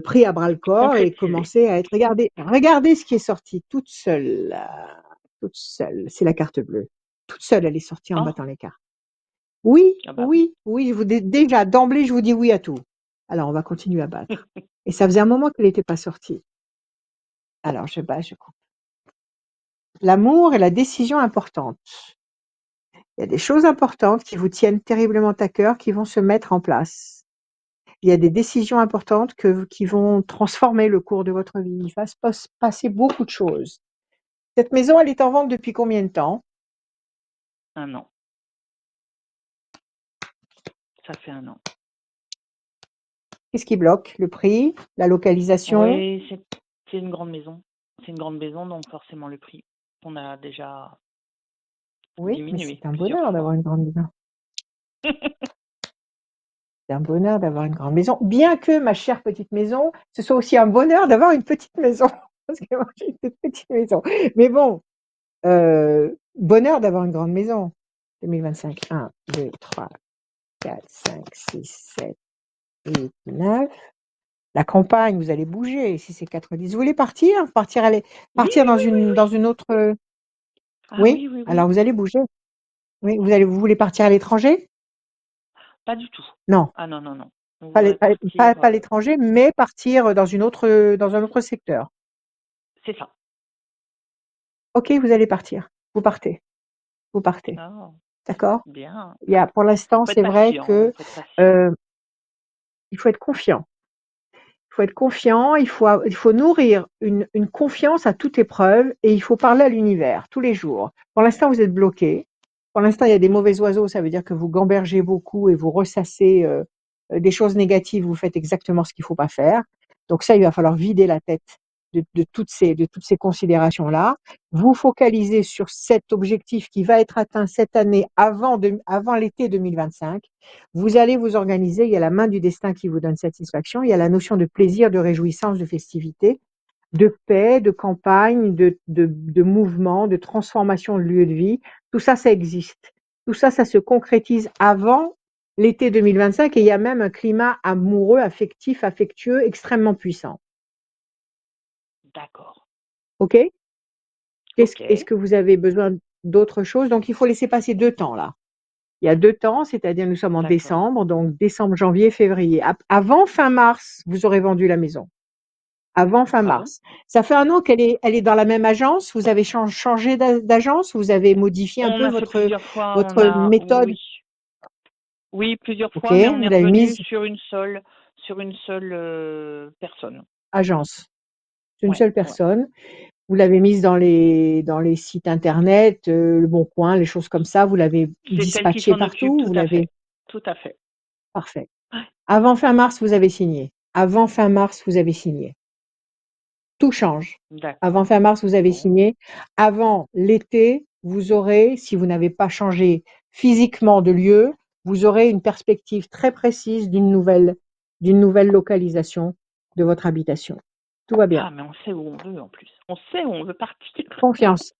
Speaker 2: pris à bras le corps et
Speaker 5: Concrétisé.
Speaker 2: commencer à être regardez ce qui est sorti toute seule, là. Toute seule, c'est la carte bleue. Toute seule, elle est sortie en
Speaker 5: Oh,
Speaker 2: battant les cartes. Oui,
Speaker 5: ah bah oui.
Speaker 2: je vous déjà d'emblée, je vous dis oui à tout. Alors on va continuer à battre. Et ça faisait un moment qu'elle n'était pas sortie. Alors je bats, je coupe. L'amour est la décision importante. Il y a des choses importantes qui vous tiennent terriblement à cœur qui vont se mettre en place. Il y a des décisions importantes qui vont transformer le cours de votre vie. Il va se passer beaucoup de choses. Cette maison, elle est en vente depuis combien de temps?
Speaker 5: 1 an. Ça fait 1 an.
Speaker 2: Qu'est-ce qui bloque? Le prix? La localisation?
Speaker 5: Oui, c'est une grande maison. C'est une grande maison, donc forcément le prix. On a déjà
Speaker 2: Oui, mais
Speaker 5: diminué
Speaker 2: c'est un
Speaker 5: plusieurs
Speaker 2: bonheur
Speaker 5: fois.
Speaker 2: d'avoir une grande maison. C'est un bonheur d'avoir une grande maison. Bien que, ma chère petite maison, ce soit aussi un bonheur d'avoir une petite maison. Parce que moi, j'ai une toute petite maison. Mais bon, bonheur d'avoir une grande maison. 2025, 1, 2, 3, 4, 5, 6, 7, 8, 9. La campagne, vous allez bouger si c'est 4, 10. Vous voulez partir?
Speaker 5: Oui,
Speaker 2: Partir
Speaker 5: oui, oui, oui.
Speaker 2: dans une autre.
Speaker 5: Ah
Speaker 2: Oui?
Speaker 5: oui, oui,
Speaker 2: Alors
Speaker 5: oui.
Speaker 2: vous allez bouger. Oui, vous voulez partir à l'étranger?
Speaker 5: Pas du tout.
Speaker 2: Non,
Speaker 5: Ah non, non, non. On
Speaker 2: pas,
Speaker 5: voudrait partir.
Speaker 2: pas à l'étranger, mais partir dans dans un autre secteur.
Speaker 5: C'est ça.
Speaker 2: Ok, vous allez partir. Vous partez. Vous partez.
Speaker 5: Ah,
Speaker 2: D'accord?
Speaker 5: bien.
Speaker 2: Pour l'instant,
Speaker 5: Faut être
Speaker 2: c'est vrai
Speaker 5: patient.
Speaker 2: que
Speaker 5: Faut être patient.
Speaker 2: euh, il faut être confiant. Il faut être confiant, il faut nourrir une confiance à toute épreuve et il faut parler à l'univers tous les jours. Pour l'instant, vous êtes bloqué. Pour l'instant, il y a des mauvais oiseaux, ça veut dire que vous gambergez beaucoup et vous ressassez des choses négatives, vous faites exactement ce qu'il ne faut pas faire. Donc ça, il va falloir vider la tête de toutes ces considérations-là. Vous focalisez sur cet objectif qui va être atteint cette année avant l'été 2025. Vous allez vous organiser, il y a la main du destin qui vous donne satisfaction, il y a la notion de plaisir, de réjouissance, de festivité, de paix, de campagne, de mouvement, de transformation de lieu de vie. Tout ça, ça existe. Tout ça, ça se concrétise avant l'été 2025 et il y a même un climat amoureux, affectif, affectueux extrêmement puissant.
Speaker 5: D'accord.
Speaker 2: OK?
Speaker 5: Ok.
Speaker 2: Est-ce que vous avez besoin d'autre chose? Donc, il faut laisser passer 2 temps là. Il y a 2 temps, c'est-à-dire nous sommes en
Speaker 5: D'accord.
Speaker 2: décembre, donc décembre, janvier, février. Avant fin mars, vous aurez vendu la maison. Avant fin
Speaker 5: Ah bon?
Speaker 2: mars. Ça fait 1 an elle est dans la même agence? Vous avez changé d'agence? Vous avez modifié un
Speaker 5: On
Speaker 2: peu
Speaker 5: a fait plusieurs fois.
Speaker 2: votre méthode?
Speaker 5: Oui, plusieurs
Speaker 2: OK,
Speaker 5: fois, mais on est
Speaker 2: vous l'avez
Speaker 5: revenu
Speaker 2: mise
Speaker 5: sur une seule personne.
Speaker 2: agence. C'est une
Speaker 5: Ouais,
Speaker 2: seule
Speaker 5: ouais.
Speaker 2: personne. Vous l'avez mise dans les sites internet, Le Bon Coin, les choses comme ça. Vous l'avez
Speaker 5: C'est elle qui
Speaker 2: dispatché
Speaker 5: s'en occupe,
Speaker 2: partout?
Speaker 5: tout
Speaker 2: Vous
Speaker 5: à
Speaker 2: l'avez
Speaker 5: fait. Tout à fait.
Speaker 2: parfait.
Speaker 5: Ouais,
Speaker 2: Avant fin mars, vous avez signé. Avant fin mars, vous avez signé. Tout change. Avant
Speaker 5: d'accord.
Speaker 2: fin mars, vous avez
Speaker 5: Bon,
Speaker 2: signé. Avant l'été, vous aurez, si vous n'avez pas changé physiquement de lieu, vous aurez une perspective très précise d'une nouvelle localisation de votre habitation. Tout va bien.
Speaker 5: Ah, mais on sait où on veut en plus. On sait où on veut partir.
Speaker 2: Confiance.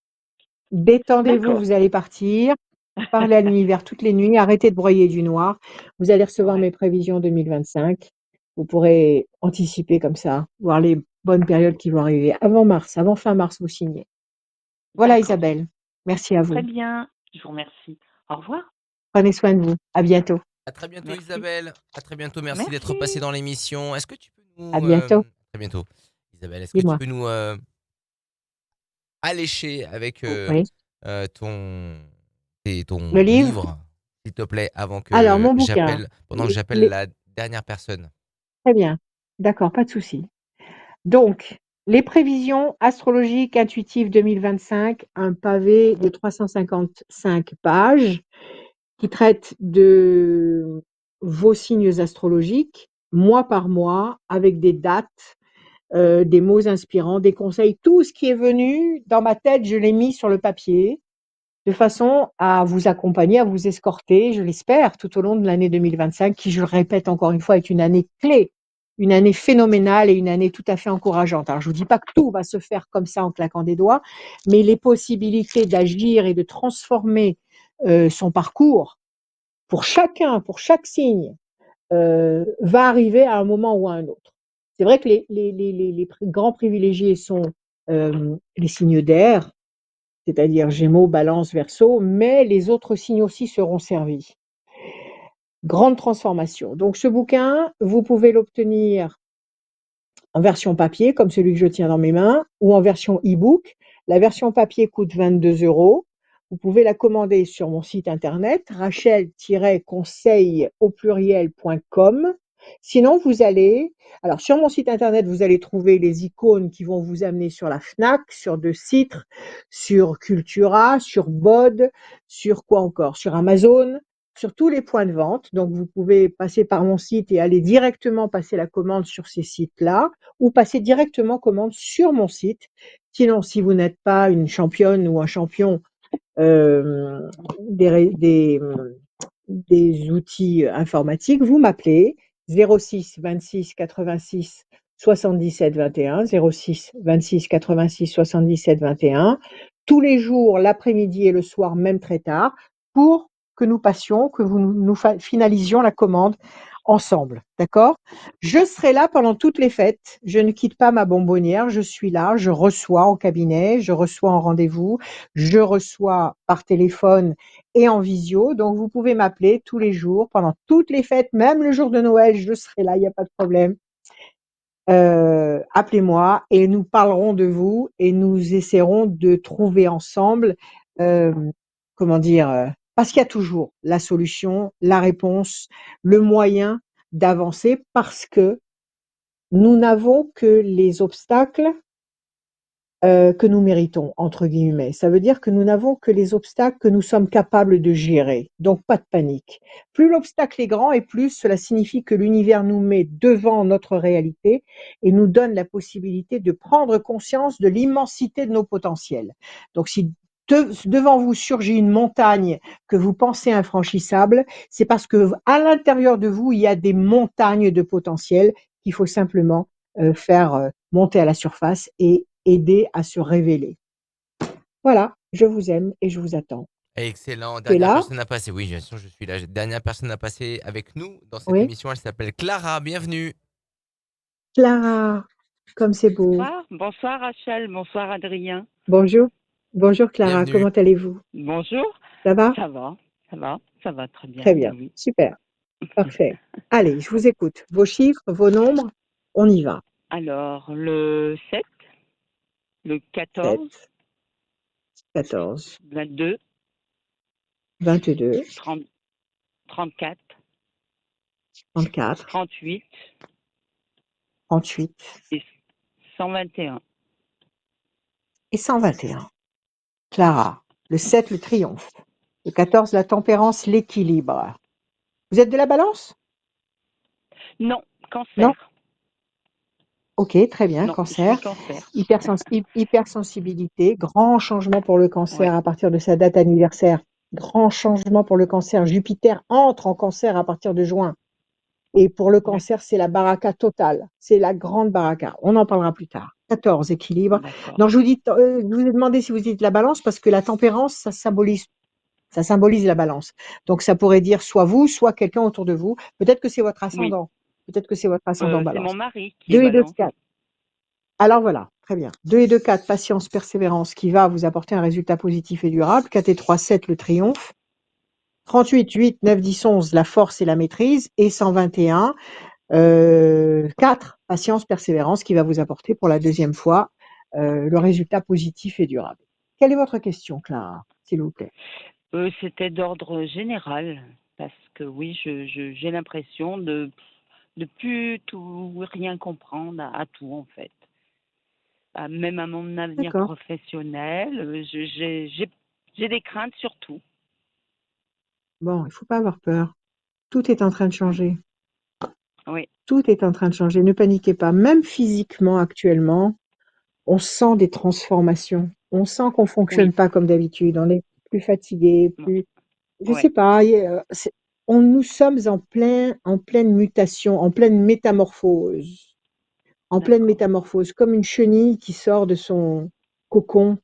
Speaker 2: Détendez-vous,
Speaker 5: D'accord.
Speaker 2: vous allez partir. Parlez à l'univers toutes les nuits. Arrêtez de broyer du noir. Vous allez recevoir
Speaker 5: Ouais.
Speaker 2: mes prévisions 2025. Vous pourrez anticiper comme ça, voir les bonnes périodes qui vont arriver. Avant mars, avant fin mars, vous signez. Voilà
Speaker 5: D'accord.
Speaker 2: Isabelle. Merci à
Speaker 5: Très
Speaker 2: vous.
Speaker 5: bien. Je vous remercie. Au revoir.
Speaker 2: Prenez soin de vous. À bientôt.
Speaker 1: À très bientôt,
Speaker 5: Merci.
Speaker 1: Isabelle. À très bientôt. Merci d'être passé
Speaker 5: Merci.
Speaker 1: dans l'émission. Est-ce que tu peux
Speaker 2: À
Speaker 1: nous.
Speaker 2: bientôt.
Speaker 1: Très bientôt. Isabelle, est-ce que tu
Speaker 2: Dis-moi.
Speaker 1: peux nous allécher avec
Speaker 2: Oui.
Speaker 1: ton,
Speaker 2: Le
Speaker 1: ton
Speaker 2: livre.
Speaker 1: livre, s'il te plaît, avant
Speaker 2: Alors,
Speaker 1: que
Speaker 2: mon bouquin.
Speaker 1: j'appelle, pendant que j'appelle
Speaker 2: Les-
Speaker 1: la dernière personne.
Speaker 2: Très bien. D'accord, pas de souci. Donc, les prévisions astrologiques intuitives 2025, un pavé de 355 pages qui traite de vos signes astrologiques, mois par mois, avec des dates, des mots inspirants, des conseils. Tout ce qui est venu dans ma tête, je l'ai mis sur le papier, de façon à vous accompagner, à vous escorter, je l'espère, tout au long de l'année 2025, qui, je le répète encore une fois, est une année clé, une année phénoménale et une année tout à fait encourageante. Alors, je ne vous dis pas que tout va se faire comme ça en claquant des doigts, mais les possibilités d'agir et de transformer son parcours pour chacun, pour chaque signe, va arriver à un moment ou à un autre. C'est vrai que les grands privilégiés sont les signes d'air, c'est-à-dire Gémeaux, Balance, Verseau, mais les autres signes aussi seront servis. Grande transformation. Donc ce bouquin, vous pouvez l'obtenir en version papier, comme celui que je tiens dans mes mains, ou en version e-book. La version papier coûte 22 €. Vous pouvez la commander sur mon site internet, rachel-conseil au pluriel.com. Sinon, vous allez, alors sur mon site internet, vous allez trouver les icônes qui vont vous amener sur la Fnac, sur De Citre, sur Cultura, sur Bod, sur quoi encore? Sur Amazon, sur tous les points de vente. Donc, vous pouvez passer par mon site et aller directement passer la commande sur ces sites-là ou passer directement commande sur mon site. Sinon, si vous n'êtes pas une championne ou un champion euh, des, des, des outils informatiques, vous m'appelez 06 26 86 77 21, 06 26 86 77 21, tous les jours, l'après-midi et le soir, même très tard, pour que nous passions, que nous finalisions la commande ensemble. D'accord? Je serai là pendant toutes les fêtes. Je ne quitte pas ma bonbonnière. Je suis là. Je reçois en cabinet. Je reçois en rendez-vous. Je reçois par téléphone et en visio. Donc, vous pouvez m'appeler tous les jours pendant toutes les fêtes, même le jour de Noël. Je serai là. Il n'y a pas de problème. Appelez-moi et nous parlerons de vous et nous essaierons de trouver ensemble, euh, comment dire, parce qu'il y a toujours la solution, la réponse, le moyen d'avancer parce que nous n'avons que les obstacles que nous méritons, entre guillemets. Ça veut dire que nous n'avons que les obstacles que nous sommes capables de gérer. Donc, pas de panique. Plus l'obstacle est grand et plus cela signifie que l'univers nous met devant notre réalité et nous donne la possibilité de prendre conscience de l'immensité de nos potentiels. Donc, si devant vous surgit une montagne que vous pensez infranchissable, c'est parce que à l'intérieur de vous, il y a des montagnes de potentiel qu'il faut simplement faire monter à la surface et aider à se révéler. Voilà, je vous aime et je vous attends.
Speaker 1: Excellent.
Speaker 2: Tu es
Speaker 1: Dernière
Speaker 2: là?
Speaker 1: personne à passer. Oui, bien sûr, je suis là. Dernière personne à passer avec nous dans cette
Speaker 2: Oui.
Speaker 1: émission. Elle s'appelle Clara. Bienvenue.
Speaker 2: Clara, comme c'est beau.
Speaker 6: Bonsoir, bonsoir Rachel, bonsoir Adrien.
Speaker 2: Bonjour. Bonjour Clara,
Speaker 1: Bienvenue.
Speaker 2: comment allez-vous?
Speaker 6: Bonjour,
Speaker 2: Ça va?
Speaker 6: ça va très bien,
Speaker 2: Très
Speaker 6: oui,
Speaker 2: bien,
Speaker 6: oui.
Speaker 2: super, parfait. Allez, je vous écoute. Vos chiffres, vos nombres, on y va.
Speaker 6: Alors, le 7, le
Speaker 2: 7,
Speaker 6: 14,
Speaker 2: 14,
Speaker 6: 22,
Speaker 2: 22,
Speaker 6: 30, 34,
Speaker 2: 34,
Speaker 6: 38
Speaker 2: 38
Speaker 6: et 121.
Speaker 2: et 121. Clara, le 7, le triomphe. Le 14, la tempérance, l'équilibre. Vous êtes de la balance?
Speaker 6: Non,
Speaker 2: Non?
Speaker 6: cancer.
Speaker 2: Ok, très bien,
Speaker 6: Non, je suis
Speaker 2: cancer.
Speaker 6: cancer.
Speaker 2: Hypersensibilité, grand changement pour le
Speaker 6: Ouais,
Speaker 2: cancer à partir de sa date anniversaire. Grand changement pour le cancer. Jupiter entre en cancer à partir de juin. Et pour le
Speaker 4: D'accord.
Speaker 2: cancer, c'est la baraka totale. C'est la grande baraka. On en parlera plus tard. 14, équilibre.
Speaker 4: D'accord.
Speaker 2: Non, je vous ai demandé si vous dites la balance parce que la tempérance, ça symbolise la balance. Donc, ça pourrait dire soit vous, soit quelqu'un autour de vous. Peut-être que c'est votre
Speaker 4: Oui.
Speaker 2: ascendant. Peut-être que c'est votre ascendant
Speaker 4: C'est mon
Speaker 2: balance.
Speaker 4: mari qui est
Speaker 2: 2 et 2,
Speaker 4: balance.
Speaker 2: 4. Alors voilà, très bien. 2 et 2, 4, patience, persévérance, qui va vous apporter un résultat positif et durable. 4 et 3, 7, le triomphe. 38, 8, 9, 10, 11, la force et la maîtrise. Et 121, 4, patience, persévérance, qui va vous apporter pour la deuxième fois le résultat positif et durable. Quelle est votre question, Clara, s'il vous plaît?
Speaker 6: C'était d'ordre général, parce que oui, j'ai l'impression de plus tout rien comprendre à tout en fait. Même à mon avenir
Speaker 2: D'accord.
Speaker 6: professionnel, j'ai des craintes sur tout.
Speaker 2: Bon, il ne faut pas avoir peur. Tout est en train de
Speaker 6: Mm.
Speaker 2: changer.
Speaker 6: Oui,
Speaker 2: Tout est en train de changer. Ne paniquez pas. Même physiquement, actuellement, on sent des transformations. On sent qu'on ne fonctionne
Speaker 6: oui,
Speaker 2: pas comme d'habitude. On est plus fatigué, plus. Je
Speaker 6: ouais,
Speaker 2: sais pas. Nous sommes en pleine mutation, en pleine métamorphose. En pleine
Speaker 6: d'accord.
Speaker 2: métamorphose, comme une chenille qui sort de son cocon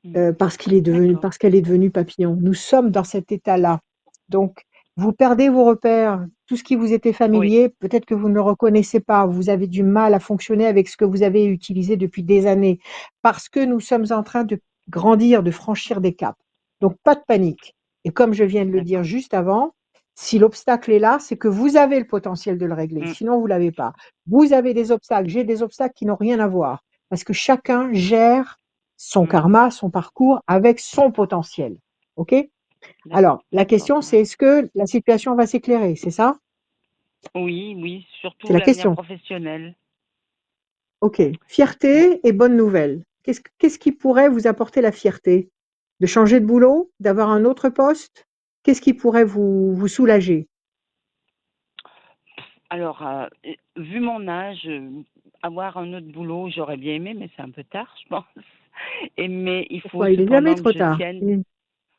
Speaker 6: Mm. D'accord.
Speaker 2: parce qu'elle est devenue papillon. Nous sommes dans cet état-là. Donc, vous perdez vos repères, tout ce qui vous était
Speaker 6: Oui,
Speaker 2: familier, peut-être que vous ne le reconnaissez pas, vous avez du mal à fonctionner avec ce que vous avez utilisé depuis des années, parce que nous sommes en train de grandir, de franchir des caps. Donc, pas de panique. Et comme je viens de le dire
Speaker 6: d'accord.
Speaker 2: juste avant, si l'obstacle est là, c'est que vous avez le potentiel de le régler,
Speaker 6: Mm.
Speaker 2: sinon vous ne l'avez pas. Vous avez des obstacles, j'ai des obstacles qui n'ont rien à voir, parce que chacun gère son
Speaker 6: Mm.
Speaker 2: karma, son parcours avec son potentiel. OK? Alors, la
Speaker 6: D'accord.
Speaker 2: question, c'est est-ce que la situation va s'éclairer? C'est ça?
Speaker 6: Oui, oui,
Speaker 2: C'est
Speaker 6: surtout
Speaker 2: la
Speaker 6: l'avenir
Speaker 2: question.
Speaker 6: professionnel.
Speaker 2: OK.
Speaker 6: Ouais.
Speaker 2: Fierté et bonne nouvelle. Qu'est-ce qui pourrait vous apporter la fierté? De changer de boulot? D'avoir un autre poste? Qu'est-ce qui pourrait vous soulager?
Speaker 6: Alors, vu mon âge, avoir un autre boulot, j'aurais bien aimé, mais c'est un peu tard, je pense. Mais il faut
Speaker 2: Pourquoi? Il est jamais
Speaker 6: cependant que
Speaker 2: trop
Speaker 6: je
Speaker 2: tard.
Speaker 6: tienne.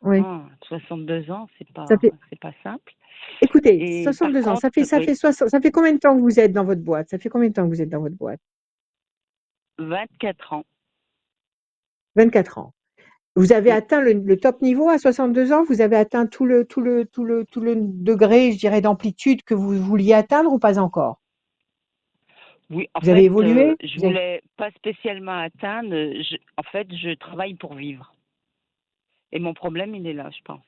Speaker 2: Oui.
Speaker 6: 62 ans,
Speaker 2: Ça fait,
Speaker 6: c'est pas simple.
Speaker 2: écoutez,
Speaker 6: Et par
Speaker 2: 62 ans,
Speaker 6: contre, oui,
Speaker 2: ça fait combien de temps que vous êtes dans votre boîte? Ça fait combien de temps que vous êtes dans votre boîte?
Speaker 6: 24 ans.
Speaker 2: 24 ans. Vous avez
Speaker 6: Mm.
Speaker 2: atteint le top niveau à 62 ans? Vous avez atteint tout le degré, je dirais, d'amplitude que vous vouliez atteindre ou pas encore?
Speaker 6: Oui, en
Speaker 2: Vous avez
Speaker 6: fait,
Speaker 2: évolué?
Speaker 6: je voulais pas spécialement atteindre. En fait, je travaille pour vivre. Et mon problème, il est là, je pense.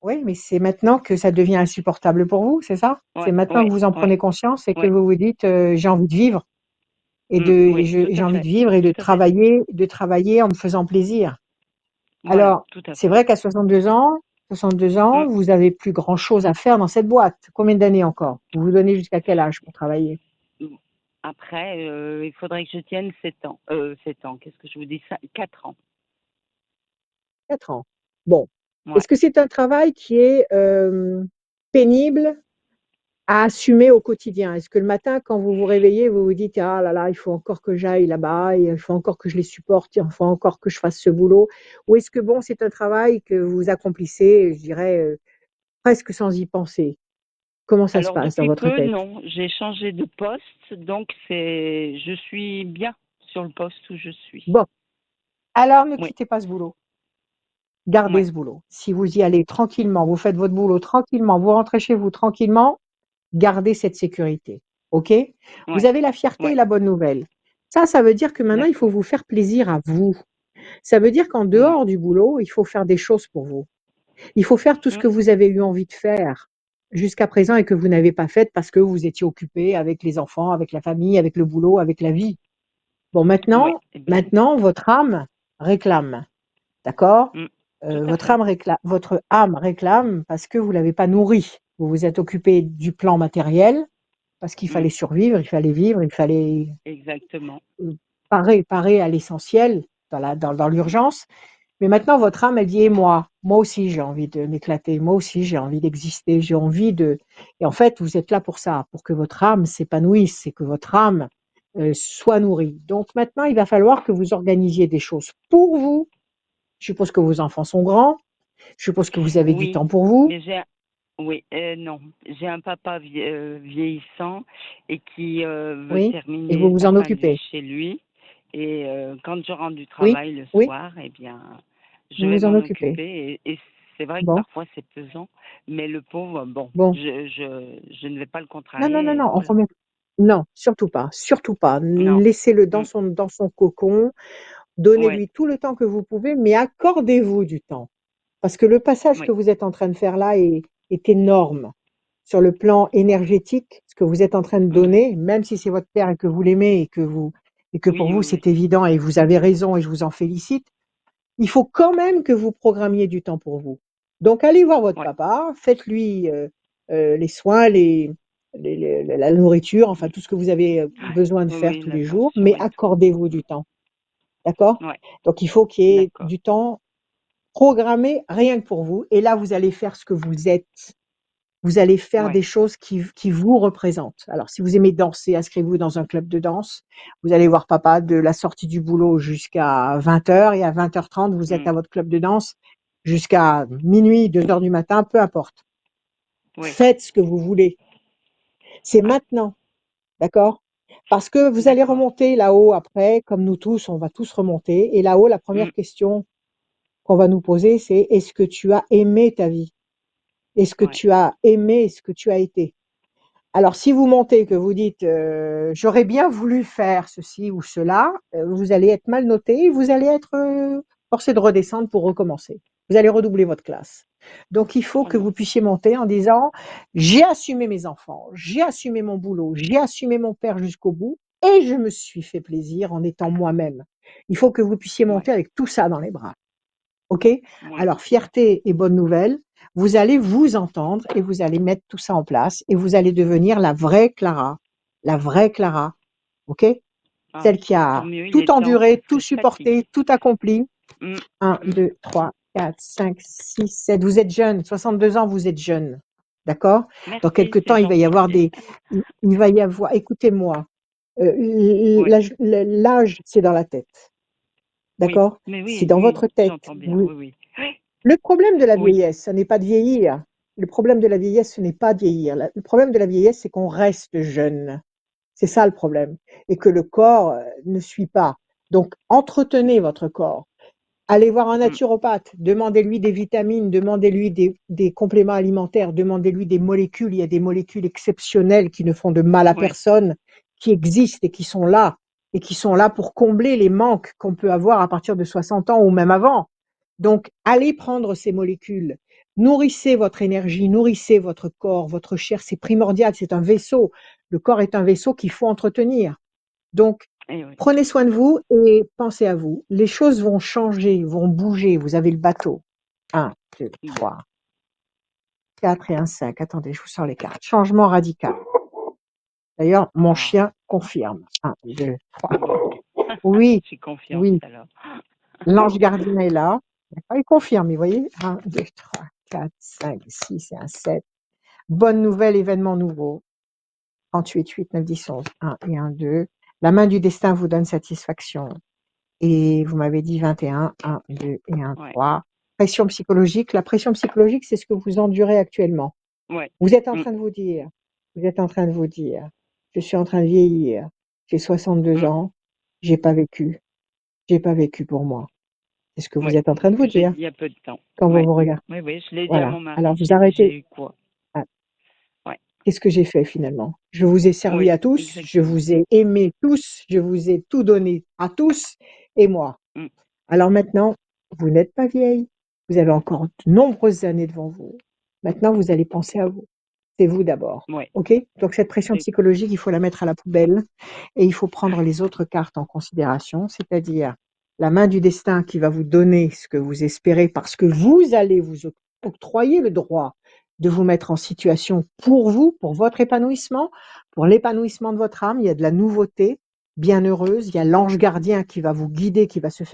Speaker 2: Oui, mais c'est maintenant que ça devient insupportable pour vous, c'est ça? C'est
Speaker 6: Ouais,
Speaker 2: maintenant que
Speaker 6: ouais,
Speaker 2: vous en
Speaker 6: ouais,
Speaker 2: prenez conscience et que
Speaker 6: ouais.
Speaker 2: vous vous dites, j'ai envie de vivre
Speaker 6: Oui, tout
Speaker 2: j'ai
Speaker 6: à
Speaker 2: envie
Speaker 6: fait,
Speaker 2: de vivre et
Speaker 6: tout à fait.
Speaker 2: de travailler en me faisant plaisir.
Speaker 6: Voilà,
Speaker 2: Alors,
Speaker 6: tout à
Speaker 2: c'est
Speaker 6: fait.
Speaker 2: vrai qu'à 62 ans,
Speaker 6: Mm.
Speaker 2: vous avez plus grand-chose à faire dans cette boîte. Combien d'années encore? Vous vous donnez jusqu'à quel âge pour travailler?
Speaker 6: Après, il faudrait que je tienne 7 ans. 7 ans, qu'est-ce que je vous dis ça? 4 ans.
Speaker 2: 4 ans. Bon.
Speaker 6: Ouais.
Speaker 2: Est-ce que c'est un travail qui est pénible à assumer au quotidien? Est-ce que le matin, quand vous vous réveillez, vous vous dites, ah là là, il faut encore que j'aille là-bas, il faut encore que je les supporte, il faut encore que je fasse ce boulot? Ou est-ce que bon, c'est un travail que vous accomplissez, je dirais, presque sans y penser? Comment ça se
Speaker 6: Alors
Speaker 2: passe dans
Speaker 6: depuis
Speaker 2: votre
Speaker 6: peu,
Speaker 2: tête?
Speaker 6: non, j'ai changé de poste, donc je suis bien sur le poste où je suis.
Speaker 2: Bon, alors ne
Speaker 6: Oui,
Speaker 2: quittez pas ce boulot. Gardez
Speaker 6: ouais,
Speaker 2: ce boulot. Si vous y allez tranquillement, vous faites votre boulot tranquillement, vous rentrez chez vous tranquillement, gardez cette sécurité. OK? Vous
Speaker 6: ouais,
Speaker 2: avez la fierté et
Speaker 6: ouais,
Speaker 2: la bonne nouvelle. Ça veut dire que maintenant, il faut
Speaker 6: d'accord.
Speaker 2: vous faire plaisir à vous. Ça veut dire qu'en
Speaker 6: Ouais.
Speaker 2: dehors du boulot, il faut faire des choses pour vous. Il faut faire tout ce
Speaker 6: Mm,
Speaker 2: que vous avez eu envie de faire jusqu'à présent et que vous n'avez pas fait parce que vous étiez occupé avec les enfants, avec la famille, avec le boulot, avec la vie. Bon,
Speaker 6: ouais, eh bien,
Speaker 2: maintenant, votre âme réclame. D'accord?
Speaker 6: mm, tout à fait.
Speaker 2: Votre âme réclame parce que vous l'avez pas nourrie. Vous vous êtes occupé du plan matériel, parce qu'il
Speaker 6: Mm,
Speaker 2: fallait survivre, il fallait vivre, il fallait,
Speaker 6: exactement.
Speaker 2: parer à l'essentiel dans
Speaker 6: Mm,
Speaker 2: l'urgence. Mais maintenant, votre âme, elle dit: «Et moi? Moi aussi, j'ai envie de m'éclater. Moi aussi, j'ai envie d'exister. J'ai envie de» et en fait, vous êtes là pour ça, pour que votre âme s'épanouisse et que votre âme, soit nourrie. Donc maintenant, il va falloir que vous organisiez des choses pour vous. Je suppose que vos enfants sont grands. Je suppose que vous avez du
Speaker 6: oui,
Speaker 2: temps pour vous.
Speaker 6: mais Oui, non, j'ai un papa vieillissant et qui veut
Speaker 2: Oui? Et vous
Speaker 6: terminer
Speaker 2: vous
Speaker 6: sa
Speaker 2: en
Speaker 6: fin de vie
Speaker 2: occupez?
Speaker 6: chez lui. Et quand je rentre du
Speaker 2: Oui?
Speaker 6: travail le
Speaker 2: Oui?
Speaker 6: soir, eh bien, je
Speaker 2: Vous
Speaker 6: vais
Speaker 2: vous en
Speaker 6: m'en
Speaker 2: occupez?
Speaker 6: occuper. Et c'est vrai que
Speaker 2: Bon,
Speaker 6: parfois c'est pesant, mais le pauvre, bon,
Speaker 2: bon.
Speaker 6: je ne vais pas le
Speaker 2: Non, non, non,
Speaker 6: contrarier et
Speaker 2: non, on
Speaker 6: voilà.
Speaker 2: remet non, surtout pas, surtout pas.
Speaker 6: Non.
Speaker 2: Laissez-le
Speaker 6: Mm.
Speaker 2: dans son cocon,
Speaker 6: Ouais.
Speaker 2: donnez-lui tout le temps que vous pouvez, mais accordez-vous du temps. Parce que le passage que
Speaker 6: Oui.
Speaker 2: vous êtes en train de faire là est énorme. Sur le plan énergétique, ce que vous êtes en train de
Speaker 6: Mhm.
Speaker 2: donner, même si c'est votre père et que vous l'aimez et que pour
Speaker 6: Oui,
Speaker 2: vous
Speaker 6: oui, oui.
Speaker 2: c'est évident et vous avez raison et je vous en félicite, il faut quand même que vous programmiez du temps pour vous. Donc allez voir votre
Speaker 6: Ouais.
Speaker 2: papa, faites-lui les soins, la nourriture, enfin tout ce que vous avez
Speaker 6: Ouais.
Speaker 2: besoin de
Speaker 6: Oui,
Speaker 2: faire
Speaker 6: oui,
Speaker 2: tous les jours, mais
Speaker 6: l'attention et tout.
Speaker 2: accordez-vous du temps, d'accord?
Speaker 6: Ouais.
Speaker 2: Donc il faut qu'il y ait
Speaker 6: D'accord.
Speaker 2: du temps programmé rien que pour vous, et là vous allez faire ce que vous êtes. Vous allez faire
Speaker 6: Ouais.
Speaker 2: des choses qui vous représentent. Alors, si vous aimez danser, inscrivez-vous dans un club de danse. Vous allez voir papa de la sortie du boulot jusqu'à 20h et à 20h30, vous êtes
Speaker 6: Mm.
Speaker 2: à votre club de danse jusqu'à minuit, 2h du matin, peu importe.
Speaker 6: Oui.
Speaker 2: Faites ce que vous voulez. C'est
Speaker 6: Ouais.
Speaker 2: maintenant, d'accord? Parce que vous allez
Speaker 6: D'accord.
Speaker 2: remonter là-haut après, comme nous tous, on va tous remonter. Et là-haut, la
Speaker 6: Mm.
Speaker 2: première question qu'on va nous poser, c'est est-ce que tu as aimé ta vie? Est-ce que
Speaker 6: Ouais.
Speaker 2: tu as aimé ce que tu as été? Alors, si vous montez, que vous dites j'aurais bien voulu faire ceci ou cela, vous allez être mal noté, vous allez être forcé de redescendre pour recommencer. Vous allez redoubler votre classe. Donc, il faut
Speaker 6: Oh
Speaker 2: que
Speaker 6: non.
Speaker 2: vous puissiez monter en disant j'ai assumé mes enfants, j'ai assumé mon boulot, j'ai assumé mon père jusqu'au bout et je me suis fait plaisir en étant moi-même. Il faut que vous puissiez
Speaker 6: Ouais.
Speaker 2: monter avec tout ça dans les bras. OK?
Speaker 6: Ouais.
Speaker 2: Alors, fierté et bonne nouvelle, vous allez vous entendre et vous allez mettre tout ça en place et vous allez devenir la vraie Clara. La vraie Clara. OK?
Speaker 6: Ah,
Speaker 2: Celle qui
Speaker 6: tant
Speaker 2: a
Speaker 6: mieux, il
Speaker 2: tout
Speaker 6: est temps
Speaker 2: enduré,
Speaker 6: parce
Speaker 2: tout
Speaker 6: que je fatigue.
Speaker 2: supporté, tout accompli.
Speaker 6: Mm.
Speaker 2: 1,
Speaker 6: Mm.
Speaker 2: 2, 3, 4, 5, 6, 7. Vous êtes jeune. 62 ans, vous êtes jeune. D'accord? Dans
Speaker 6: Merci,
Speaker 2: quelque
Speaker 6: c'est
Speaker 2: temps, il va y
Speaker 6: gentil.
Speaker 2: avoir il va y avoir, écoutez-moi,
Speaker 6: Oui.
Speaker 2: l'âge, c'est dans la tête.
Speaker 6: Oui.
Speaker 2: D'accord?
Speaker 6: Mais
Speaker 2: Si
Speaker 6: oui,
Speaker 2: dans
Speaker 6: oui,
Speaker 2: votre tête,
Speaker 6: j'entends bien. Oui, oui.
Speaker 2: le problème de la
Speaker 6: Oui.
Speaker 2: vieillesse, ça n'est pas de vieillir. Le problème de la vieillesse, ce n'est pas de vieillir. Le problème de la vieillesse, c'est qu'on reste jeune. C'est ça le problème. Et que le corps ne suit pas. Donc, entretenez votre corps. Allez voir un
Speaker 6: Mm.
Speaker 2: naturopathe, demandez-lui des vitamines, demandez-lui des compléments alimentaires, demandez-lui des molécules. Il y a des molécules exceptionnelles qui ne font de mal à
Speaker 6: Oui.
Speaker 2: personne, qui existent et qui sont là pour combler les manques qu'on peut avoir à partir de 60 ans ou même avant. Donc, allez prendre ces molécules, nourrissez votre énergie, nourrissez votre corps, votre chair, c'est primordial, c'est un vaisseau. Le corps est un vaisseau qu'il faut entretenir. Donc,
Speaker 6: Eh oui.
Speaker 2: prenez soin de vous et pensez à vous. Les choses vont changer, vont bouger. Vous avez le bateau. 1, 2,
Speaker 6: Bon.
Speaker 2: 3, 4 et un 5. Attendez, je vous sors les cartes. Changement radical. D'ailleurs, mon
Speaker 6: Ah,
Speaker 2: chien confirme. 1, 2, 3.
Speaker 6: bon.
Speaker 2: Oui,
Speaker 6: J'ai confiance
Speaker 2: oui.
Speaker 6: alors.
Speaker 2: L'ange gardien est là. D'accord, il confirme, vous voyez. 1, 2, 3, 4, 5, 6 et un 7. Bonne nouvelle, événement nouveau. 38, 8, 9, 10, 11. 1 et un 2. La main du destin vous donne satisfaction. Et vous m'avez dit 21, 1, 2 et un
Speaker 6: Ouais.
Speaker 2: 3. Pression psychologique. La pression psychologique, c'est ce que vous endurez actuellement.
Speaker 6: Ouais.
Speaker 2: Vous êtes en
Speaker 6: Mm.
Speaker 2: train de vous dire, je suis en train de vieillir, j'ai 62
Speaker 6: Mm.
Speaker 2: ans, j'ai pas vécu pour moi. C'est ce que vous
Speaker 6: Ouais.
Speaker 2: êtes en
Speaker 6: C'est
Speaker 2: train
Speaker 6: ce
Speaker 2: de vous
Speaker 6: que j'ai
Speaker 2: dire
Speaker 6: dit il y a peu de temps.
Speaker 2: quand vous
Speaker 6: Ouais.
Speaker 2: vous regardez.
Speaker 6: Oui, oui, je l'ai dit à
Speaker 2: Voilà.
Speaker 6: mon
Speaker 2: Alors
Speaker 6: mari.
Speaker 2: vous
Speaker 6: J'ai dit,
Speaker 2: arrêtez.
Speaker 6: j'ai eu quoi?
Speaker 2: Ah,
Speaker 6: Ouais.
Speaker 2: qu'est-ce que j'ai fait finalement? Je vous ai servi
Speaker 6: Oui,
Speaker 2: à tous, je
Speaker 6: exactement.
Speaker 2: vous ai aimé tous, je vous ai tout donné à tous, et moi.
Speaker 6: Mm.
Speaker 2: Alors maintenant, vous n'êtes pas vieille, vous avez encore de nombreuses années devant vous. Maintenant, vous allez penser à vous. C'est vous d'abord.
Speaker 6: Ouais.
Speaker 2: OK? Donc cette pression
Speaker 6: C'est
Speaker 2: psychologique, il faut la mettre à la poubelle et il faut prendre les autres cartes en considération, c'est-à-dire la main du destin qui va vous donner ce que vous espérez parce que vous allez vous octroyer le droit de vous mettre en situation pour vous, pour votre épanouissement, pour l'épanouissement de votre âme. Il y a de la nouveauté bienheureuse, il y a l'ange gardien qui va vous guider, qui va se faire